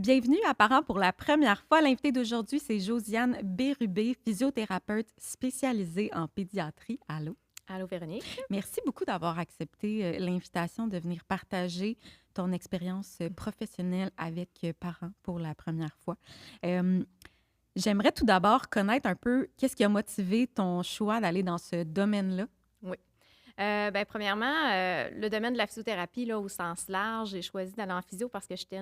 Bienvenue à Parents pour la première fois. L'invitée d'aujourd'hui, c'est Josiane Bérubé, physiothérapeute spécialisée en pédiatrie. Allô? Allô, Véronique. Merci beaucoup d'avoir accepté l'invitation de venir partager ton expérience professionnelle avec parents pour la première fois. Euh, J'aimerais tout d'abord connaître un peu qu'est-ce qui a motivé ton choix d'aller dans ce domaine-là. Oui. Premièrement, le domaine de la physiothérapie, là, au sens large, j'ai choisi d'aller en physio parce que j'étais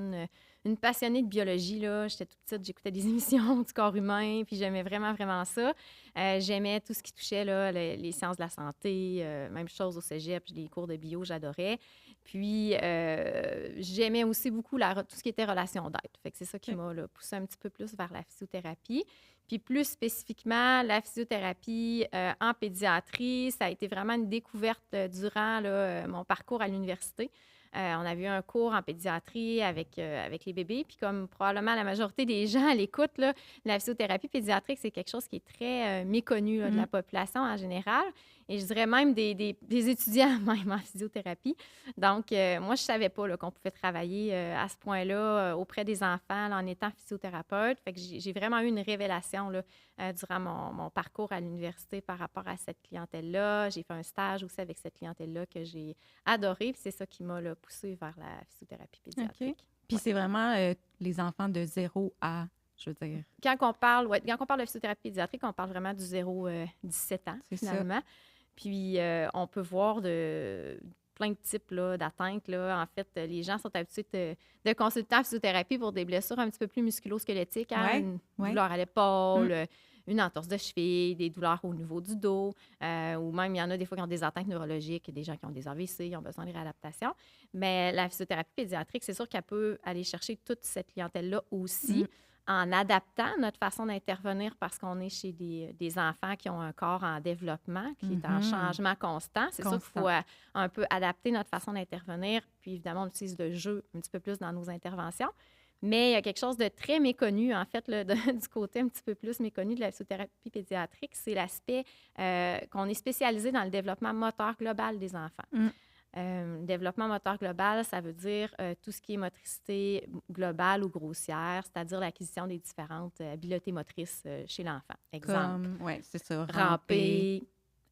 une passionnée de biologie. Là. J'étais toute petite, j'écoutais des émissions du corps humain, puis j'aimais vraiment, vraiment ça. J'aimais tout ce qui touchait là, les sciences de la santé, même chose au cégep, les cours de bio, j'adorais. Puis, j'aimais aussi beaucoup tout ce qui était relation d'aide. Fait que c'est ça qui OK. m'a là, poussé un petit peu plus vers la physiothérapie. Puis plus spécifiquement, la physiothérapie en pédiatrie, ça a été vraiment une découverte durant là, mon parcours à l'université. On avait eu un cours en pédiatrie avec les bébés. Puis comme probablement la majorité des gens à l'écoute, là, la physiothérapie pédiatrique, c'est quelque chose qui est très méconnu là, de Mm. la population en général. Et je dirais même des étudiants même en physiothérapie. Donc, moi, je ne savais pas là, qu'on pouvait travailler à ce point-là auprès des enfants là, en étant physiothérapeute. Fait que j'ai vraiment eu une révélation là, durant mon parcours à l'université par rapport à cette clientèle-là. J'ai fait un stage aussi avec cette clientèle-là que j'ai adoré. Puis c'est ça qui m'a là, poussée vers la physiothérapie OK. pédiatrique. Puis Ouais. c'est vraiment les enfants de 0 à, je veux dire, Quand on parle de physiothérapie pédiatrique, on parle vraiment du 0-17 ans, c'est ça. finalement. Puis, on peut voir plein de types là, d'atteintes. Là. En fait, les gens sont habitués de consulter en physiothérapie pour des blessures un petit peu plus musculo-squelettiques, hein, Ouais, une ouais. douleur à Mm. l'épaule, une entorse de cheville, des douleurs au niveau du dos, ou même il y en a des fois qui ont des atteintes neurologiques, des gens qui ont des AVC, qui ont besoin de réadaptation. Mais la physiothérapie pédiatrique, c'est sûr qu'elle peut aller chercher toute cette clientèle-là aussi Mm. en adaptant notre façon d'intervenir parce qu'on est chez des enfants qui ont un corps en développement, qui est en Mhm. changement constant. C'est sûr qu'il Constant. faut un peu adapter notre façon d'intervenir. Puis évidemment, on utilise le jeu un petit peu plus dans nos interventions. Mais il y a quelque chose de très méconnu, en fait, là, du côté un petit peu plus méconnu de la physiothérapie pédiatrique, c'est l'aspect qu'on est spécialisé dans le développement moteur global des enfants. Mm. Développement moteur global, ça veut dire tout ce qui est motricité globale ou grossière, c'est-à-dire l'acquisition des différentes habiletés motrices chez l'enfant. Exemple, Comme, ouais, c'est ça, ramper. ramper,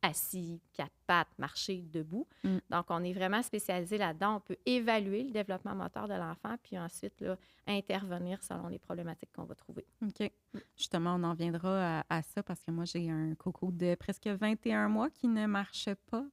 assis, quatre pattes, marcher, debout. Mm. Donc, on est vraiment spécialisé là-dedans. On peut évaluer le développement moteur de l'enfant, puis ensuite là, intervenir selon les problématiques qu'on va trouver. OK. Justement, on en viendra à ça parce que moi, j'ai un coco de presque 21 mois qui ne marche pas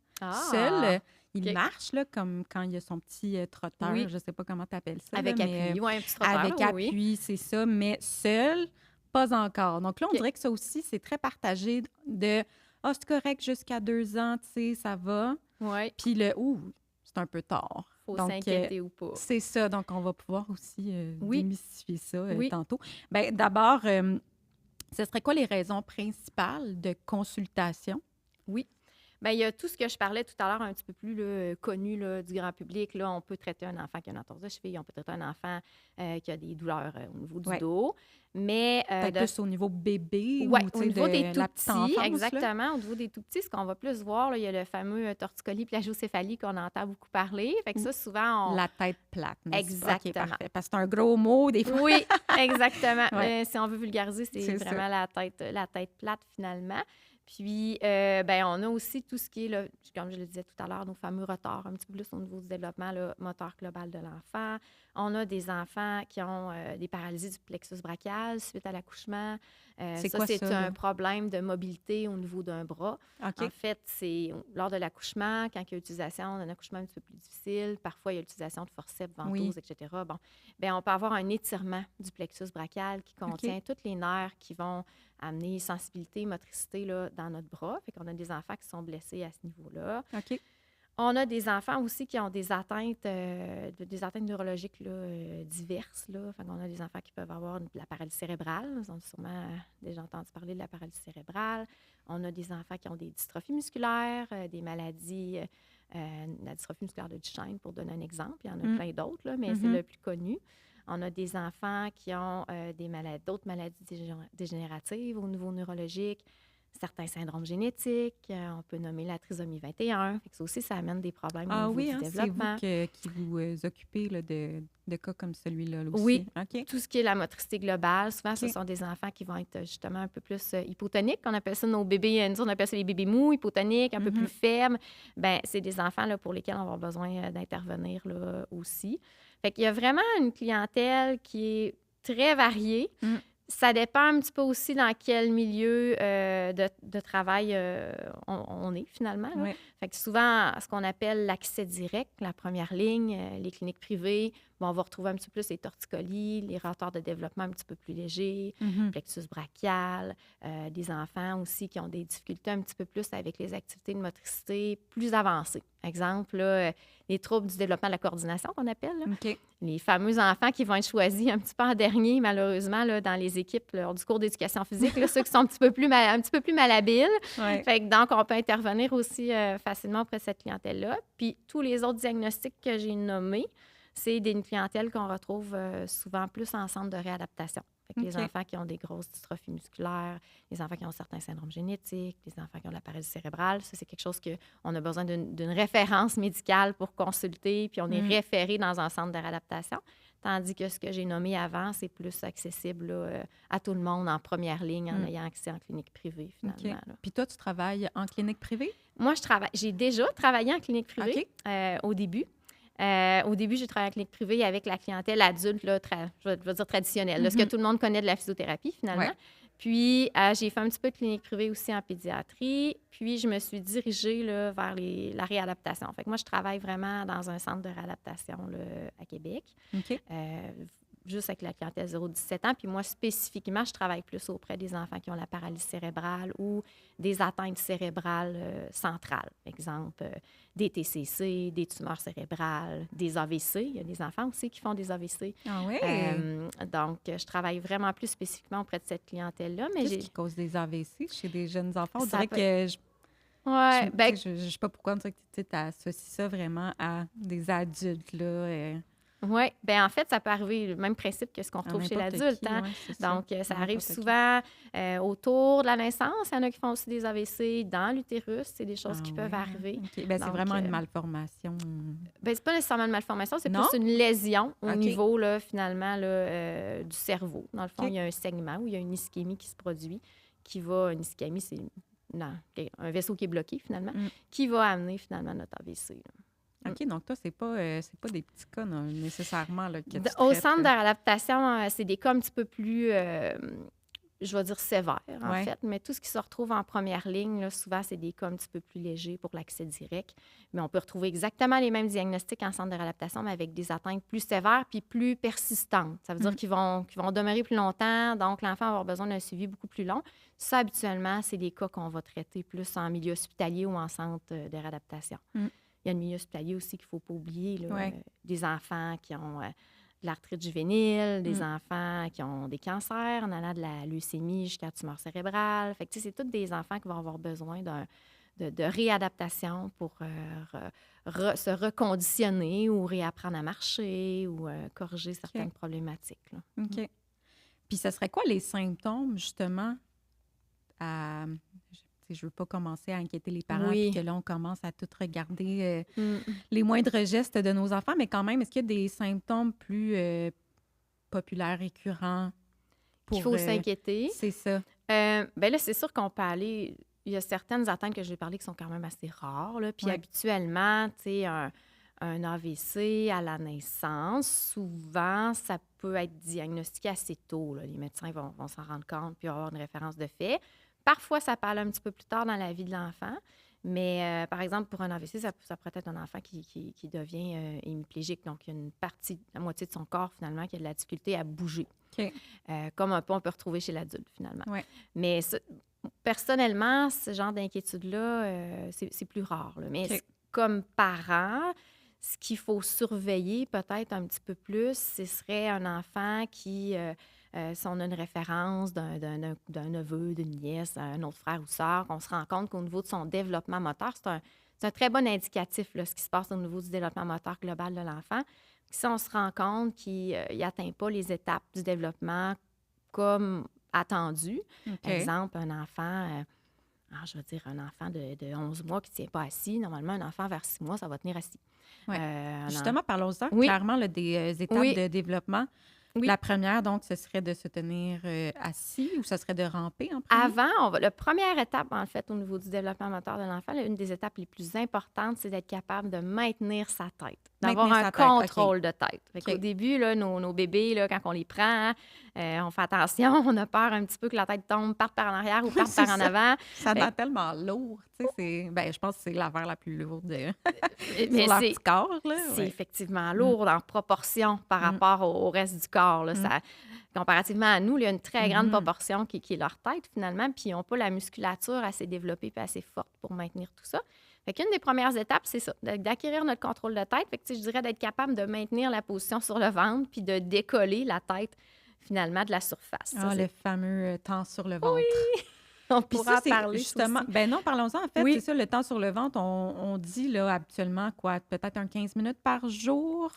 seul. Ah! Il OK. marche là, comme quand il a son petit trotteur, Oui, je ne sais pas comment tu appelles ça, là, avec mais appui. Oui, un petit trotteur, là, avec oui, oui. appui, c'est ça, mais seul, pas encore. Donc là, on OK. dirait que ça aussi, c'est très partagé de Ah, c'est correct jusqu'à 2 ans, tu sais, ça va. Oui, Puis le Ouh, c'est un peu tard. faut Donc, s'inquiéter ou pas. c'est ça. Donc, on va pouvoir aussi Oui, démystifier ça oui. tantôt. Bien, d'abord, ce serait quoi les raisons principales de consultation? Oui. Bien, il y a tout ce que je parlais tout à l'heure, un petit peu plus là, connu là, du grand public. Là, on peut traiter un enfant qui a une entorse de cheville, on peut traiter un enfant qui a des douleurs au niveau du Ouais. dos. Mais Peut-être plus au niveau bébé ouais, ou, tu au sais, niveau des de tout la petite petits, enfance, là? exactement, au niveau des tout petits, ce qu'on va plus voir, là, il y a le fameux torticolis plagiocéphalie qu'on entend beaucoup parler. Fait que Ou ça, souvent, on... la tête plate, n'est-ce pas? OK, Exactement. parfait. Parce que c'est un gros mot, des fois. Oui, exactement. Ouais, Si on veut vulgariser, c'est c'est ça. vraiment la tête plate finalement. Puis, on a aussi tout ce qui est, là, comme je le disais tout à l'heure, nos fameux retards, un petit peu plus au niveau du développement là, moteur global de l'enfant. On a des enfants qui ont des paralysies du plexus brachial suite à l'accouchement. C'est Ça, quoi c'est ça, un là? problème de mobilité au niveau d'un bras. En OK. fait, c'est lors de l'accouchement, quand il y a utilisation d'un accouchement un petit peu plus difficile, parfois il y a l'utilisation de forceps, Oui. ventouses, etc. Bon, bien, on peut avoir un étirement du plexus brachial qui OK. contient tous les nerfs qui vont amener sensibilité, motricité là, dans notre bras. Fait qu'on a des enfants qui sont blessés à ce niveau-là. OK. On a des enfants aussi qui ont des atteintes, des atteintes neurologiques là, diverses. Là. Fait qu'on a des enfants qui peuvent avoir de la paralysie cérébrale. Vous avez sûrement déjà entendu parler de la paralysie cérébrale. On a des enfants qui ont des dystrophies musculaires, des maladies, la dystrophie musculaire de Duchenne, pour donner un exemple. Il y en a Mm. plein d'autres, là, mais c'est Mhm. le plus connu. On a des enfants qui ont d'autres maladies dégénératives au niveau neurologique. certains syndromes génétiques. On peut nommer la trisomie 21. Fait que ça aussi, ça amène des problèmes au Ah niveau oui, du hein, c'est vous développement. qui vous occupez là, de cas comme celui-là là Oui, aussi. OK. tout ce qui est la motricité globale, souvent, ce OK. sont des enfants qui vont être justement un peu plus hypotoniques. On appelle ça nos bébés, nous, on appelle ça les bébés mous, hypotoniques, un peu plus faibles. Bien, c'est des enfants là, pour lesquels on va avoir besoin d'intervenir là, aussi. Fait qu'il y a vraiment une clientèle qui est très variée. Mm. Ça dépend un petit peu aussi dans quel milieu de travail on est finalement. Là. Ouais. Fait que souvent, ce qu'on appelle l'accès direct, la première ligne, les cliniques privées, bon, on va retrouver un petit peu plus les torticolis, les retards de développement un petit peu plus légers, plexus brachial, des enfants aussi qui ont des difficultés un petit peu plus avec les activités de motricité plus avancées. Exemple, là, les troubles du développement de la coordination qu'on appelle. Là. OK. Les fameux enfants qui vont être choisis un petit peu en dernier, malheureusement, là, dans les équipes lors du cours d'éducation physique, là, ceux qui sont un petit peu plus malhabiles. Ouais. Fait que donc, on peut intervenir aussi facilement auprès de cette clientèle-là. Puis, tous les autres diagnostics que j'ai nommés, c'est une clientèle qu'on retrouve souvent plus en centre de réadaptation. Fait que les OK. enfants qui ont des grosses dystrophies musculaires, les enfants qui ont certains syndromes génétiques, les enfants qui ont de la paralysie cérébrale, ça, c'est quelque chose qu'on a besoin d'une référence médicale pour consulter, puis on est référé dans un centre de réadaptation. Tandis que ce que j'ai nommé avant, c'est plus accessible là, à tout le monde en première ligne en ayant accès en clinique privée, finalement. OK. Là. Puis toi, tu travailles en clinique privée? Moi, j'ai déjà travaillé en clinique privée OK. au début. Au début, j'ai travaillé en clinique privée avec la clientèle adulte, là, je vais dire traditionnelle, là, ce que tout le monde connaît de la physiothérapie, finalement. Ouais. Puis, j'ai fait un petit peu de clinique privée aussi en pédiatrie. Puis, je me suis dirigée là, vers la réadaptation. Fait que moi, je travaille vraiment dans un centre de réadaptation là, à Québec. OK. Juste avec la clientèle 0-17 ans. Puis moi, spécifiquement, je travaille plus auprès des enfants qui ont la paralysie cérébrale ou des atteintes cérébrales centrales. Exemple, des TCC, des tumeurs cérébrales, des AVC. Il y a des enfants aussi qui font des AVC. Ah oui? Donc, je travaille vraiment plus spécifiquement auprès de cette clientèle-là. Mais Qu'est-ce qui cause des AVC chez des jeunes enfants? On Ça dirait peut- que Ouais, ben, je sais pas pourquoi on dirait que tu associes ça vraiment à des adultes, là. oui, bien en fait, ça peut arriver le même principe que ce qu'on retrouve chez n'importe l'adulte. qui, Hein? ouais, c'est ça. Donc, ça N'importe arrive qui. souvent autour de la naissance. Il y en a qui font aussi des AVC dans l'utérus. C'est des choses qui peuvent ouais. arriver. OK. Ben, c'est Donc, vraiment une malformation. Ben, c'est pas nécessairement une malformation, c'est Non? plus une lésion au OK. niveau, là, finalement, là, du cerveau. Dans le fond, OK. il y a un segment où il y a une ischémie qui se produit, une ischémie, c'est un vaisseau qui est bloqué, finalement, qui va amener, finalement, notre AVC. Là. OK, donc toi, c'est pas des petits cas non, nécessairement là, que tu Au traites, centre de là. réadaptation, c'est des cas un petit peu plus, je vais dire sévères, en Ouais. fait. Mais tout ce qui se retrouve en première ligne, là, souvent, c'est des cas un petit peu plus légers pour l'accès direct. Mais on peut retrouver exactement les mêmes diagnostics en centre de réadaptation, mais avec des atteintes plus sévères puis plus persistantes. Ça veut dire qu'ils vont demeurer plus longtemps, donc l'enfant va avoir besoin d'un suivi beaucoup plus long. Ça, habituellement, c'est des cas qu'on va traiter plus en milieu hospitalier ou en centre de réadaptation. Il y a le milieu hospitalier aussi qu'il ne faut pas oublier. Là, Ouais. des enfants qui ont de l'arthrite juvénile, des enfants qui ont des cancers, en allant de la leucémie jusqu'à la tumeur cérébrale. Fait que, c'est tous des enfants qui vont avoir besoin de réadaptation pour se reconditionner ou réapprendre à marcher ou corriger certaines problématiques. Là. OK. Puis, ce serait quoi les symptômes, justement, à... Je veux pas commencer à inquiéter les parents, Oui. puis que là, on commence à tout regarder les moindres gestes de nos enfants, mais quand même, est-ce qu'il y a des symptômes plus populaires, récurrents? Qu'il faut s'inquiéter. C'est ça. Bien là, c'est sûr qu'on peut aller... Il y a certaines atteintes que je vais parler qui sont quand même assez rares. Là. Puis habituellement, tu sais, un AVC à la naissance, souvent, ça peut être diagnostiqué assez tôt. Là. Les médecins vont s'en rendre compte puis avoir une référence de fait. Parfois, ça peut aller un petit peu plus tard dans la vie de l'enfant. Mais, par exemple, pour un AVC, ça pourrait être un enfant qui devient hémiplégique. Donc, il y a une partie, la moitié de son corps, finalement, qui a de la difficulté à bouger. OK. Comme un peu on peut retrouver chez l'adulte, finalement. Ouais. Mais personnellement, ce genre d'inquiétude-là, c'est plus rare. Là. Mais comme parent, ce qu'il faut surveiller peut-être un petit peu plus, ce serait un enfant qui... si on a une référence d'un neveu, d'une nièce, un autre frère ou sœur, on se rend compte qu'au niveau de son développement moteur, c'est un très bon indicatif, là, ce qui se passe au niveau du développement moteur global de l'enfant. Si on se rend compte qu'il n'atteint pas les étapes du développement comme attendu, OK. exemple, un enfant je veux dire, un enfant de 11 mois qui ne tient pas assis, normalement, un enfant vers 6 mois, ça va tenir assis. Ouais. Un Justement, parlons-en. Oui, Clairement, là, des étapes oui, de développement. oui. La première, donc, ce serait de se tenir assis ou ce serait de ramper en premier? Avant, la première étape, en fait, au niveau du développement moteur de l'enfant, une des étapes les plus importantes, c'est d'être capable de maintenir sa tête, d'avoir Maintenir un sa tête, OK. contrôle de tête. Fait qu'au OK. début, là, nos bébés, là, quand on les prend, on fait attention, on a peur un petit peu que la tête tombe, parte par en arrière ou parte C'est par en ça. avant. Ça Fait donne tellement lourd. Tu sais, je pense que c'est l'affaire la plus lourde sur mais leur petit corps, là. c'est Ouais. effectivement Mm, lourd en proportion par mm, rapport au reste du corps. Là. mm, Comparativement à nous, il y a une très grande mhm. proportion qui est leur tête, finalement, puis ils n'ont pas la musculature assez développée et assez forte pour maintenir tout ça. Fait qu'une des premières étapes, c'est ça, d'acquérir notre contrôle de tête. Fait que, je dirais d'être capable de maintenir la position sur le ventre puis de décoller la tête, finalement, de la surface. Ça, Ah, le fameux temps sur le ventre. Oui! On Puis pourra ça, en c'est parler, ça justement... aussi. Ben non, parlons-en. En fait, c'est Oui. ça, le temps sur le ventre, on dit là habituellement quoi, peut-être un 15 minutes par jour.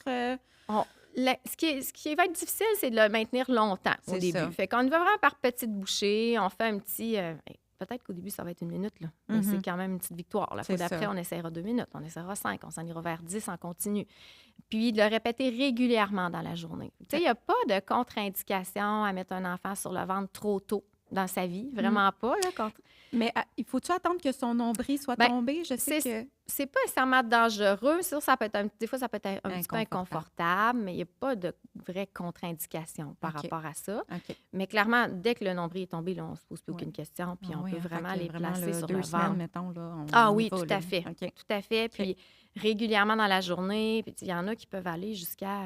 Ce qui va être difficile, c'est de le maintenir longtemps au C'est début. ça. Fait qu'on y va vraiment par petites bouchées. On fait un petit... peut-être qu'au début, ça va être 1 minute, là. Mais Mhm. c'est quand même une petite victoire. La fois C'est d'après, ça. on essaiera 2 minutes, on essaiera 5, on s'en ira vers 10 en continu. Puis de le répéter régulièrement dans la journée. Tu sais, il n'y a pas de contre-indication à mettre un enfant sur le ventre trop tôt dans sa vie. Vraiment pas, là. Mais il faut-tu attendre que son nombril soit Ben, tombé? Je sais que... c'est pas nécessairement dangereux. Ça peut être des fois, ça peut être un petit peu Inconfortable. inconfortable, mais il n'y a pas de vraie contre-indication par OK. rapport à ça. OK. Mais clairement, dès que le nombril est tombé, là, on ne se pose plus Ouais. aucune question, puis Ah on oui, peut hein, fait vraiment que les placer là, sur 2 le semaines, ventre. mettons, là, Ah on y oui, va, tout là. à fait. OK. Tout à fait. Puis régulièrement dans la journée, puis il y en a qui peuvent aller jusqu'à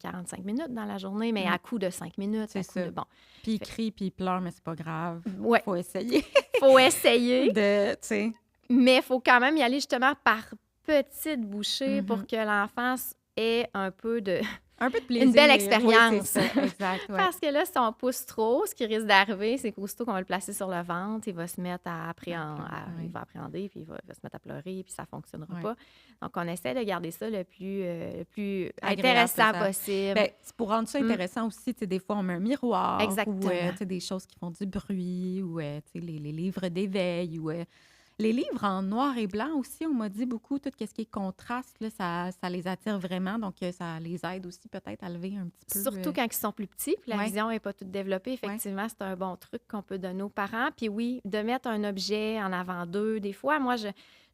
45 minutes dans la journée, mais à coup de 5 minutes. C'est à coup ça. de bon. Puis il crie, puis il pleure, mais c'est pas grave. Ouais, Faut essayer faut essayer, de, tu sais... mais il faut quand même y aller justement par petites bouchées pour Mhm. que l'enfant ait un peu de... Un peu de plaisir. Une belle Oui, expérience. c'est ça, exact. Ouais. Parce que là, si on pousse trop, ce qui risque d'arriver, c'est qu'aussitôt qu'on va le placer sur le ventre, il va se mettre à appréhender, oui. il va appréhender, puis il va se mettre à pleurer, puis ça ne fonctionnera Oui. pas. Donc, on essaie de garder ça le plus Agréable, intéressant ça. possible. Ben, c'est pour rendre ça intéressant aussi, tu sais, des fois, on met un miroir. Exactement. Ou tu sais, des choses qui font du bruit, ou tu sais, les livres d'éveil, ou les livres en noir et blanc aussi, on m'a dit beaucoup, tout ce qui est contraste, là, ça les attire vraiment. Donc, ça les aide aussi peut-être à lever un petit peu. Surtout quand ils sont plus petits, puis la Ouais. vision n'est pas toute développée. Effectivement, c'est un bon truc qu'on peut donner aux parents. Puis oui, de mettre un objet en avant d'eux. Des fois, moi, je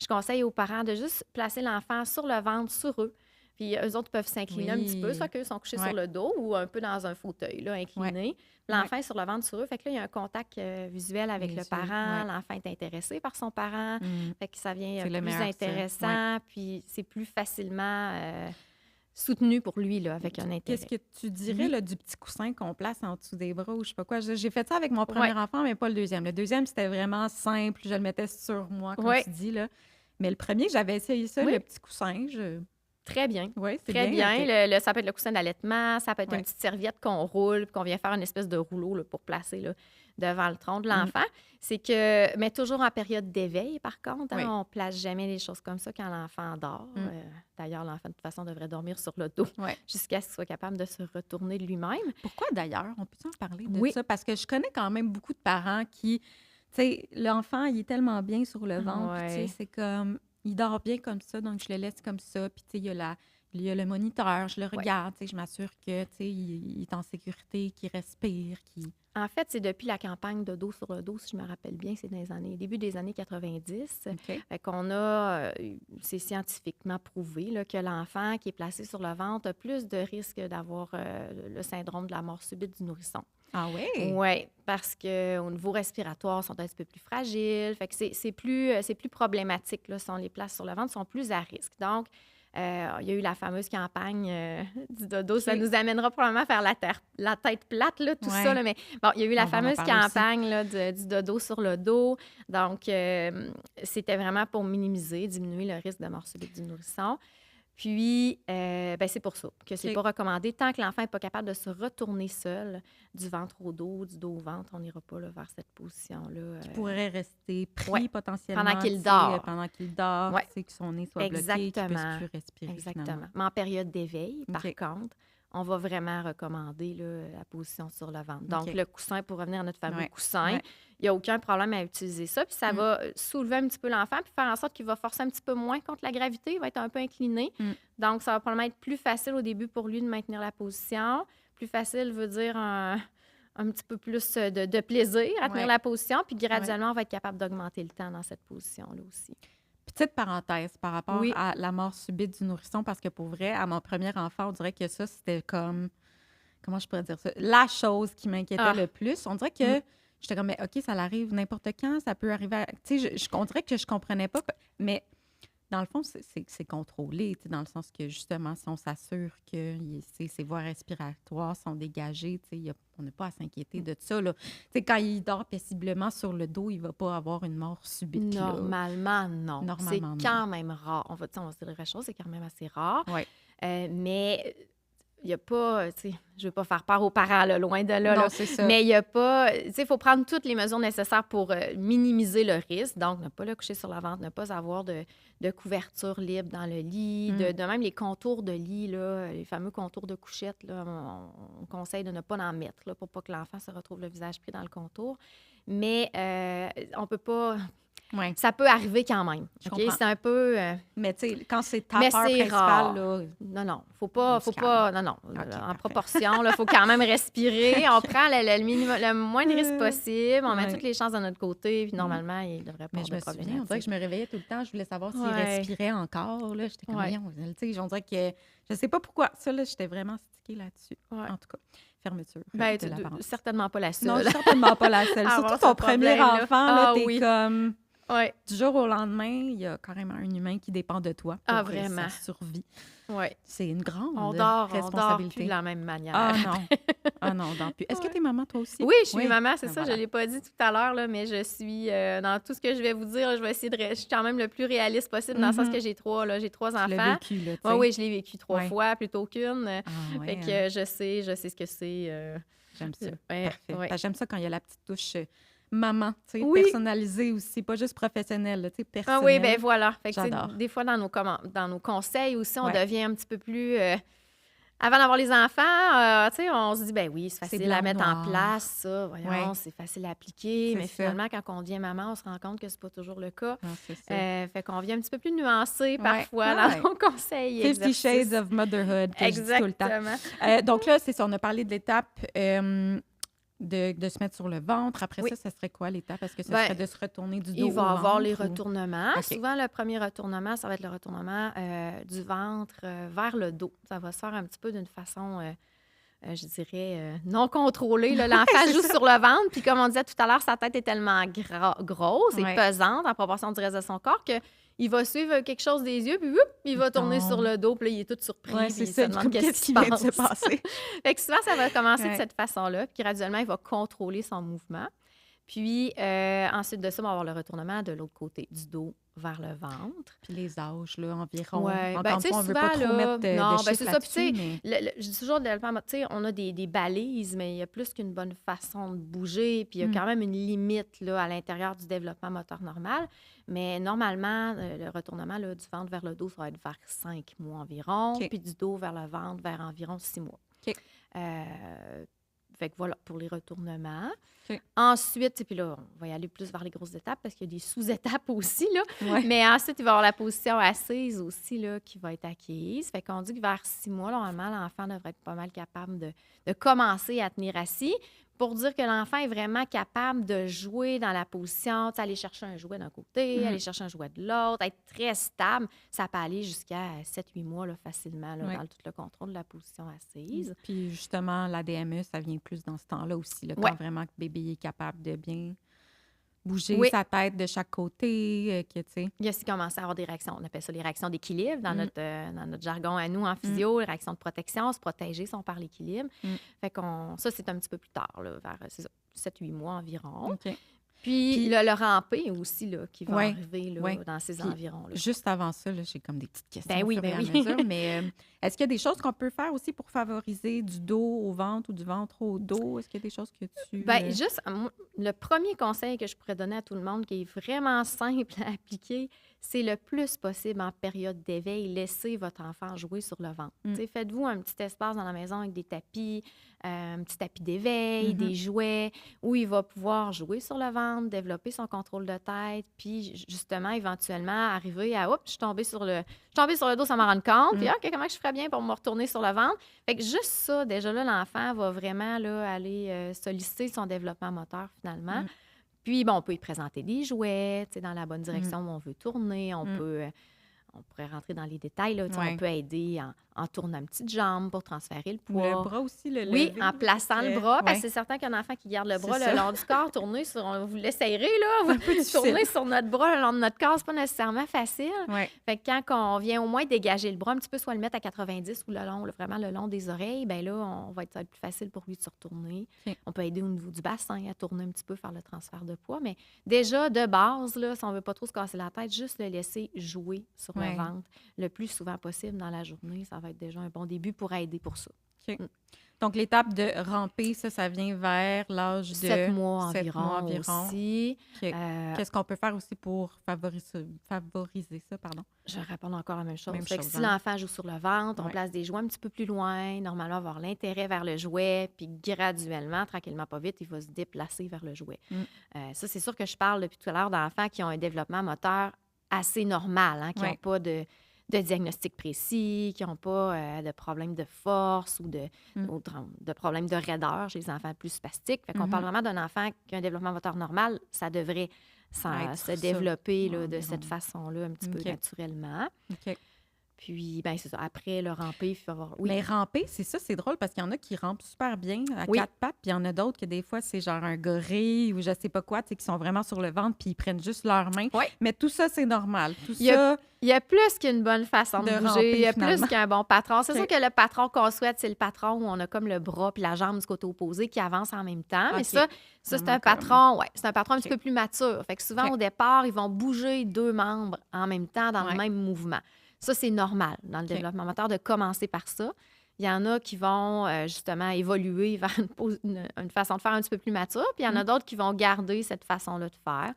conseille aux parents de juste placer l'enfant sur le ventre, sur eux. Puis eux autres peuvent s'incliner un petit peu, soit qu'eux sont couchés sur le dos ou un peu dans un fauteuil, là, incliné. L'enfant est sur le ventre sur eux. Fait que là, il y a un contact visuel avec Bien le sûr, parent. L'enfant est intéressé par son parent. Fait que ça vient C'est le plus meilleur, ça. intéressant. Puis c'est plus facilement soutenu pour lui, là, avec un intérêt. Qu'est-ce que tu dirais là, du petit coussin qu'on place en dessous des bras ou je sais pas quoi? J'ai fait ça avec mon premier enfant, mais pas le deuxième. Le deuxième, c'était vraiment simple. Je le mettais sur moi, comme tu dis. Là. Mais le premier, j'avais essayé ça, le petit coussin. Très bien. Oui, c'est Très bien. Okay. Ça peut être le coussin d'allaitement, ça peut être une petite serviette qu'on roule puis qu'on vient faire une espèce de rouleau là, pour placer là, devant le tronc de l'enfant. C'est que, mais toujours en période d'éveil, par contre. Hein, on ne place jamais des choses comme ça quand l'enfant dort. D'ailleurs, l'enfant, de toute façon, devrait dormir sur le dos jusqu'à ce qu'il soit capable de se retourner de lui-même. Pourquoi d'ailleurs? On peut en parler de ça? Parce que je connais quand même beaucoup de parents qui, tu sais, l'enfant, il est tellement bien sur le ventre, tu sais, c'est comme... Il dort bien comme ça, donc je le laisse comme ça. Puis, tu sais, il y a le moniteur, je le regarde, tu sais, je m'assure que, tu sais, il est en sécurité, qu'il respire, qu'il... En fait, c'est depuis la campagne de dos sur le dos, si je me rappelle bien, c'est dans les début des années 90, qu'on a, c'est scientifiquement prouvé là, que l'enfant qui est placé sur le ventre a plus de risques d'avoir le syndrome de la mort subite du nourrisson. Ah oui? Oui, parce qu'au niveau respiratoire, ils sont un petit peu plus fragiles. Fait que c'est plus problématique. Là, si on les place sur le ventre, ils sont plus à risque. Donc, il y a eu la fameuse campagne du dodo. Ça nous amènera probablement à faire la tête plate, là, tout ça. Là, mais bon, il y a eu la fameuse campagne là, du dodo sur le dos. Donc, c'était vraiment pour diminuer le risque de mort subite du nourrisson. Puis, c'est pour ça que c'est pas recommandé. Tant que l'enfant n'est pas capable de se retourner seul du ventre au dos, du dos au ventre, on n'ira pas là, vers cette position-là. Qui pourrait rester pris potentiellement. Pendant qu'il dort. Pendant qu'il dort, que son nez soit bloqué, qu'il ne puisse plus respirer. Exactement. Finalement. Mais en période d'éveil, par contre, on va vraiment recommander là, la position sur le ventre. Donc, OK. le coussin, pour revenir à notre fameux Ouais, coussin, ouais. il n'y a aucun problème à utiliser ça. Puis ça va soulever un petit peu l'enfant puis faire en sorte qu'il va forcer un petit peu moins contre la gravité. Il va être un peu incliné. Donc, ça va probablement être plus facile au début pour lui de maintenir la position. Plus facile veut dire un petit peu plus de plaisir à tenir Ouais. la position. Puis graduellement, on va être capable d'augmenter le temps dans cette position-là aussi. Petite parenthèse par rapport Oui. à la mort subite du nourrisson, parce que pour vrai, à mon premier enfant, on dirait que ça, c'était comme, comment je pourrais dire ça, la chose qui m'inquiétait le plus. On dirait que j'étais comme, mais OK, ça l'arrive n'importe quand, ça peut arriver. Tu sais, on dirait que je comprenais pas, mais dans le fond, c'est contrôlé, tu sais, dans le sens que justement, si on s'assure que ses voies respiratoires sont dégagées, tu sais, on n'a pas à s'inquiéter de ça, là. Tu sais, quand il dort paisiblement sur le dos, il ne va pas avoir une mort subite, là. Normalement, non. Normalement, C'est quand même rare. On va se dire la vraie chose, c'est quand même assez rare. Ouais. Mais il n'y a pas, tu sais, je ne veux pas faire peur aux parents, là, loin de là. Non, là. c'est ça. Mais il n'y a pas, tu sais, il faut prendre toutes les mesures nécessaires pour minimiser le risque. Donc, ne pas le coucher sur la ventre, ne pas avoir de couverture libre dans le lit, de même les contours de lit, là, les fameux contours de couchette, là, on conseille de ne pas en mettre là, pour pas que l'enfant se retrouve le visage pris dans le contour. Mais on ne peut pas... Ouais. Ça peut arriver quand même. Je OK? comprends. C'est un peu... Mais tu sais, quand c'est ta mais peur c'est rare. principale, là, Non, faut on se pas, calme. non, OK, en parfait. proportion, il faut quand même respirer. On prend le moins de risques possible, on met Ouais. toutes les chances de notre côté, puis normalement, il ne devrait pas Mais avoir je de me problème. souviens, on dirait que je me réveillais tout le temps. Je voulais savoir s'il Ouais. respirait encore. Là. J'étais comme, Ouais. voyons, tu sais, on dirait que... Je sais pas pourquoi. Ça, là, j'étais vraiment stickée là-dessus. Ouais. En tout cas, fermeture Ben, de la parenthèse. certainement pas la seule. Non, certainement pas la seule. Avoir Surtout ce ton premier problème-là. enfant, là, Ah t'es oui. comme... Ouais. Du jour au lendemain, il y a carrément un humain qui dépend de toi pour vraiment. sa survie. Ouais. C'est une grande On dort responsabilité. plus de la même manière. Ah non. Ah non, on dort plus. Est-ce que Ouais. t'es maman, toi aussi? Oui, je suis maman, c'est Ah, ça. voilà. Je ne l'ai pas dit tout à l'heure, là, mais je suis dans tout ce que je vais vous dire, je vais essayer je suis quand même le plus réaliste possible dans le sens que j'ai trois enfants. Tu l'as vécu, là, tu sais. Oui, je l'ai vécu 3 Ouais. fois plutôt qu'une. Ah, ouais, Fait que je sais ce que c'est. J'aime ça. Ouais, Parfait. ouais. Parce que j'aime ça quand il y a la petite touche maman, tu sais, Oui. personnalisée aussi, pas juste professionnelle, là, tu sais, Ah personnelle. oui, ben voilà. Fait que, tu sais, J'adore. des fois, dans nos conseils aussi, on Ouais. devient un petit peu plus... avant d'avoir les enfants, tu sais, on se dit, ben oui, c'est facile blanc à ou mettre en noir. place, ça. Voyons, Ouais. c'est facile à appliquer. C'est Mais ça. finalement, quand on devient maman, on se rend compte que c'est pas toujours le cas. Non, c'est ça. Fait qu'on vient un petit peu plus nuancé parfois Ouais. dans nos conseils. 50 exercices. Shades of Motherhood, que je dis tout le temps. Exactement. Donc là, c'est ça, on a parlé de l'étape de se mettre sur le ventre. Après Oui. ça serait quoi l'étape? Est-ce que ça Ben, serait de se retourner du dos Il au va avoir les ventre ou- retournements. OK. Souvent, le premier retournement, ça va être le retournement du ventre vers le dos. Ça va se faire un petit peu d'une façon, je dirais, non contrôlée. là. L'enfant joue sur le ventre, puis comme on disait tout à l'heure, sa tête est tellement grosse et Ouais. pesante en proportion du reste de son corps qu'il va suivre quelque chose des yeux, puis il va tourner tombe. sur le dos, puis là, il est tout surpris, Ouais, puis c'est il se ça. demande Comme qu'est-ce qui vient de se passe. passer? Fait que souvent, ça va commencer de Ouais. cette façon-là, puis graduellement, il va contrôler son mouvement. Puis ensuite de ça, on va avoir le retournement de l'autre côté, du dos vers le ventre. Puis les âges, là, environ. Ouais. Encore Ben, une tu sais, fois, on veut pas souvent, trop là, mettre de non, ben, chiffres c'est ça. Puis, tu là-dessus, sais, mais... je dis toujours, tu sais, on a des balises, mais il y a plus qu'une bonne façon de bouger. Puis, il y a quand même une limite là, à l'intérieur du développement moteur normal. Mais normalement, le retournement là, du ventre vers le dos, ça va être vers 5 mois environ. OK. Puis, du dos vers le ventre, vers environ 6 mois. OK. Fait que voilà, pour les retournements. OK. Ensuite, puis là, on va y aller plus vers les grosses étapes parce qu'il y a des sous-étapes aussi, là. Ouais. Mais ensuite, il va y avoir la position assise aussi, là, qui va être acquise. Fait qu'on dit que vers 6 mois, normalement, l'enfant devrait être pas mal capable de commencer à tenir assis pour dire que l'enfant est vraiment capable de jouer dans la position, tu sais, aller chercher un jouet d'un côté, aller chercher un jouet de l'autre, être très stable. Ça peut aller jusqu'à 7-8 mois, là, facilement, là, Ouais. dans tout le contrôle de la position assise. Puis justement, la DME, ça vient plus dans ce temps-là aussi, là, quand Ouais. vraiment que bébé est capable de bien bouger Oui. sa tête de chaque côté, que tu sais. Il y a aussi commencé à avoir des réactions. On appelle ça les réactions d'équilibre dans notre jargon à nous en physio, les réactions de protection, se protéger si on parle d'équilibre. Fait qu'on ça, c'est un petit peu plus tard, là, vers 7-8 mois environ. OK. Puis Puis le ramper aussi, là, qui va ouais, arriver là, ouais. dans ces Puis environs-là. juste avant ça, là, j'ai comme des petites questions Ben au oui, fur et ben à oui. mesure. Mais est-ce qu'il y a des choses qu'on peut faire aussi pour favoriser du dos au ventre ou du ventre au dos? Est-ce qu'il y a des choses que tu... Ben juste, le premier conseil que je pourrais donner à tout le monde, qui est vraiment simple à appliquer, c'est le plus possible en période d'éveil, laissez votre enfant jouer sur le ventre. Tu sais, faites-vous un petit espace dans la maison avec des tapis, un petit tapis d'éveil, des jouets, où il va pouvoir jouer sur le ventre, développer son contrôle de tête, puis justement, éventuellement, arriver à, oups, je suis tombée sur le dos sans m'en rendre compte, puis OK, comment je ferais bien pour me retourner sur le ventre? Fait que juste ça, déjà là, l'enfant va vraiment là, aller solliciter son développement moteur finalement. Puis, bon, on peut y présenter des jouets, tu sais, dans la bonne direction où on veut tourner. On pourrait rentrer dans les détails, là. Tu sais, Ouais. on peut aider en tournant une petite jambe pour transférer le Ou le poids. bras aussi, le Oui, lever. en plaçant le bras, parce Ouais. que c'est certain qu'un enfant qui garde le bras C'est le ça. long du corps, tourner sur, vous l'essayerez, là, Un peu difficile. tourner sur notre bras le long de notre corps, c'est pas nécessairement facile. Ouais. Fait que quand on vient au moins dégager le bras un petit peu, soit le mettre à 90 ou le long, vraiment le long des oreilles, bien là, ça va être plus facile pour lui de se retourner. OK. On peut aider au niveau du bassin à tourner un petit peu, faire le transfert de poids. Mais déjà, de base, là, si on veut pas trop se casser la tête, juste le laisser jouer sur Ouais. le ventre le plus souvent possible dans la journée, ça va être déjà un bon début pour aider pour ça. OK. Donc, l'étape de ramper, ça vient vers l'âge de 7 mois 7 mois environ. aussi. OK. Qu'est-ce qu'on peut faire aussi pour favoriser ça, pardon? Je vais répondre encore la même chose. Même Fait que chose, si hein? l'enfant joue sur le ventre, on Ouais. place des jouets un petit peu plus loin, normalement, il va avoir l'intérêt vers le jouet, puis graduellement, tranquillement, pas vite, il va se déplacer vers le jouet. Ça, c'est sûr que je parle depuis tout à l'heure d'enfants qui ont un développement moteur assez normal, hein, qui n'ont Ouais. pas de diagnostic précis, qui n'ont pas de problème de force ou de problème de raideur chez les enfants plus spastiques. Fait qu'on parle vraiment d'un enfant qui a un développement moteur normal, ça devrait Être se ça, développer là, de environ. cette façon-là, un petit peu OK. naturellement. OK. Puis, ben c'est ça. Après, le ramper, il faut avoir... Oui. Mais ramper, c'est ça, c'est drôle parce qu'il y en a qui rampent super bien à Oui. 4 pattes, puis il y en a d'autres que des fois, c'est genre un gorille ou je sais pas quoi, tu sais, qui sont vraiment sur le ventre, puis ils prennent juste leurs mains. Oui. Mais tout ça, c'est normal. Tout Il y a- ça, Il y a plus qu'une bonne façon de De bouger. ramper, Il y a finalement. plus qu'un bon patron. C'est OK. sûr que le patron qu'on souhaite, c'est le patron où on a comme le bras puis la jambe du côté opposé qui avance en même temps. Mais OK. ça c'est Vraiment un patron, c'est un patron un petit OK. peu plus mature. Fait que souvent, OK. au départ, ils vont bouger 2 membres en même temps dans Ouais. le même mouvement. Ça, c'est normal dans le développement moteur de commencer par ça. Il y en a qui vont justement évoluer vers une façon de faire un petit peu plus mature, puis il y en a d'autres qui vont garder cette façon-là de faire.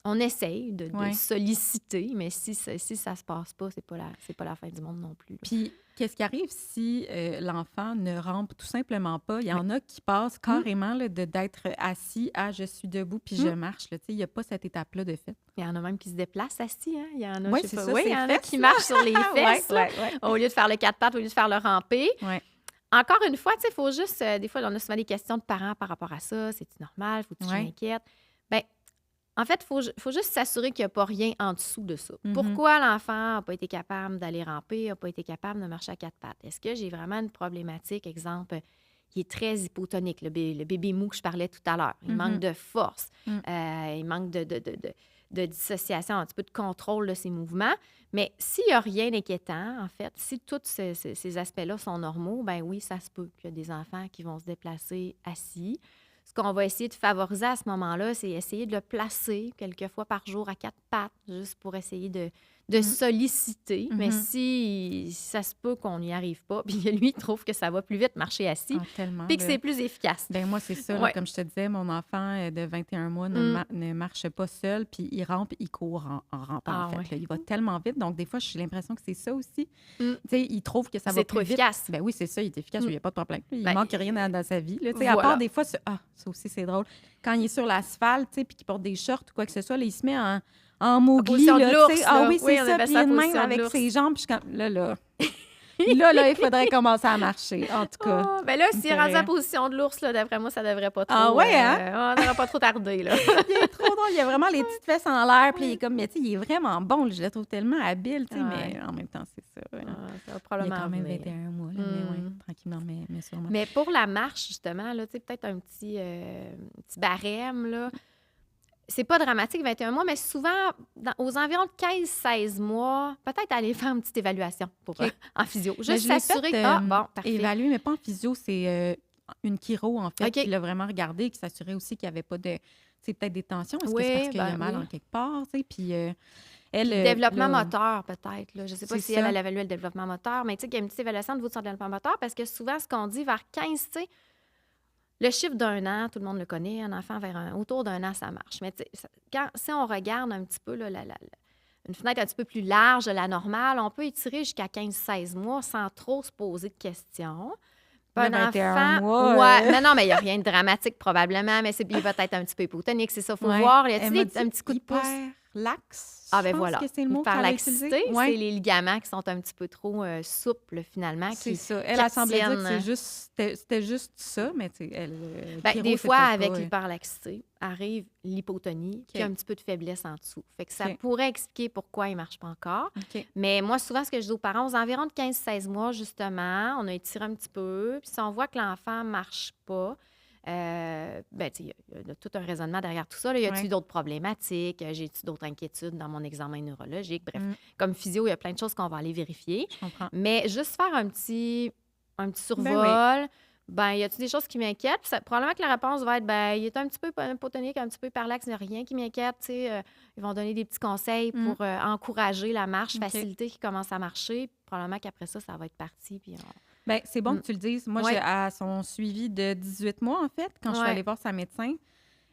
On essaye de Ouais. solliciter, mais si ça se passe pas, c'est pas la fin du monde non plus. Puis, qu'est-ce qui arrive si l'enfant ne rampe tout simplement pas? Il y en a qui passent carrément là, d'être assis à « je suis debout puis je marche ». Il n'y a pas cette étape-là de fait. Il y en a même qui se déplacent assis. Hein? Il y en a, Oui, je sais c'est pas, ça, oui, c'est il y en a fesses, qui là. marchent sur les fesses là, au lieu de faire le 4 pattes, au lieu de faire le ramper. Ouais. Encore une fois, il faut juste... des fois, on a souvent des questions de parents par rapport à ça. C'est-tu normal? Faut-tu que je Ouais. m'inquiète? Bien, en fait, il faut juste s'assurer qu'il n'y a pas rien en dessous de ça. Mhm. Pourquoi l'enfant n'a pas été capable d'aller ramper, n'a pas été capable de marcher à 4 pattes? Est-ce que j'ai vraiment une problématique, exemple, qui est très hypotonique, le bébé mou que je parlais tout à l'heure? Il manque de force, il manque de dissociation, un petit peu de contrôle de ses mouvements. Mais s'il n'y a rien d'inquiétant, en fait, si tous ces aspects-là sont normaux, ben oui, ça se peut qu'il y a des enfants qui vont se déplacer assis. Ce qu'on va essayer de favoriser à ce moment-là, c'est essayer de le placer quelques fois par jour à 4 pattes, juste pour essayer de solliciter. Mais si ça se peut qu'on n'y arrive pas, puis lui, il trouve que ça va plus vite marcher assis, Ah, tellement. puis que là. c'est plus efficace. Ben moi, c'est ça. là, Ouais. comme je te disais, mon enfant de 21 mois ne marche pas seul, puis il rampe, il court en rampant, Ah, en fait. ouais. là. Il va tellement vite. Donc, des fois, j'ai l'impression que c'est ça aussi. Mm. Tu sais, il trouve que ça va C'est plus trop vite. efficace. Ben oui, c'est ça, il est efficace, il n'y a pas de problème. Il Ben, manque rien dans sa vie. Là, tu sais, à voilà. part des fois, ça aussi, c'est drôle. Quand il est sur l'asphalte, tu sais, puis qu'il porte des shorts ou quoi que ce soit, là, il se met en Mowgli. position de Là, l'ours, tu sais. Ah là. oui, Oui, c'est on ça. appelle Puis il ça est de la même position de avec l'ours. ses jambes. Puis je suis comme, là, il faudrait commencer à marcher. En tout cas. Ah, ben là, me s'il fait est rendu rire. en position de l'ours, là, d'après moi, ça devrait pas trop... Ah ouais, hein? on n'aura pas trop tardé, là. Il est trop drôle. Il a vraiment les petites fesses en l'air. Puis il est comme, mais tu sais, il est vraiment bon. Je le trouve tellement habile, tu sais, Ouais. mais en même temps, c'est ça. Ah, ça va Il a probablement quand même venir. 21 mois, là, mais ouais, tranquillement, mais sûrement. Mais pour la marche, justement, là, tu sais, peut-être un petit barème, là. C'est pas dramatique, 21 mois, mais souvent, aux environs de 15-16 mois, peut-être aller faire une petite évaluation pour, OK. en physio. Mais Juste je l'ai s'assurer fait, que... bon, parfait. évaluer, mais pas en physio, c'est une chiro, en fait, OK. qui l'a vraiment regardé, qui s'assurait aussi qu'il n'y avait pas de, tu sais, peut-être des tensions. Est-ce que c'est Oui, parce qu'il y a mal oui. en quelque part, tu sais? Puis elle, Puis le développement là, moteur, peut-être. Là. Je ne sais pas c'est si elle ça. évaluait le développement moteur, mais tu sais qu'il y a une petite évaluation de son développement moteur parce que souvent, ce qu'on dit vers 15, tu sais, le chiffre d'1 an, tout le monde le connaît, un enfant autour d'1 an, ça marche. Mais tu sais, si on regarde un petit peu là, une fenêtre un petit peu plus large de la normale, on peut étirer jusqu'à 15-16 mois sans trop se poser de questions. Puis Là, un 21 enfant, mois. ouais, mais non, mais il n'y a rien de dramatique probablement, mais il va être un petit peu hypotonique, c'est ça, il faut Ouais. voir. Y Elle a-t-il m'a dit un petit coup de pouce? hyperlaxe, Ah, je ben pense voilà. que c'est le mot qu'elle a utilisé. Hyperlaxité, c'est Ouais, les ligaments qui sont un petit peu trop souples, finalement, c'est qui ça. Elle semblait dire que tiennent. c'était juste ça, mais tu sais, elle, Ben, chiro, des c'est fois, peut-être avec pas, l'hyperlaxité, arrive l'hypotonie, puis OK. un petit peu de faiblesse en dessous. Fait que ça OK. pourrait expliquer pourquoi il ne marche pas encore. OK. Mais moi, souvent, ce que je dis aux parents, aux environs de 15-16 mois, justement, on a étiré un petit peu, puis si on voit que l'enfant ne marche pas, ben, tu sais, il y a tout un raisonnement derrière tout ça. Là. Y a-t-il Ouais. d'autres problématiques? J'ai-tu d'autres inquiétudes dans mon examen neurologique? Bref, Mm. comme physio, il y a plein de choses qu'on va aller vérifier. Je comprends. Mais juste faire un petit survol, Ben ben, y a-t-il des choses qui m'inquiètent? Puis probablement que la réponse va être, ben, il est un petit peu hypotonique, un petit peu hyperlaxe, il n'y a rien qui m'inquiète. Tu sais, ils vont donner des petits conseils Mm. pour encourager la marche, OK. faciliter qu'il commence à marcher. Probablement qu'après ça, ça va être parti. Puis Ben, c'est bon Mm. que tu le dises. Moi, Ouais. à son suivi de 18 mois, en fait, quand je suis Ouais. allée voir sa médecin,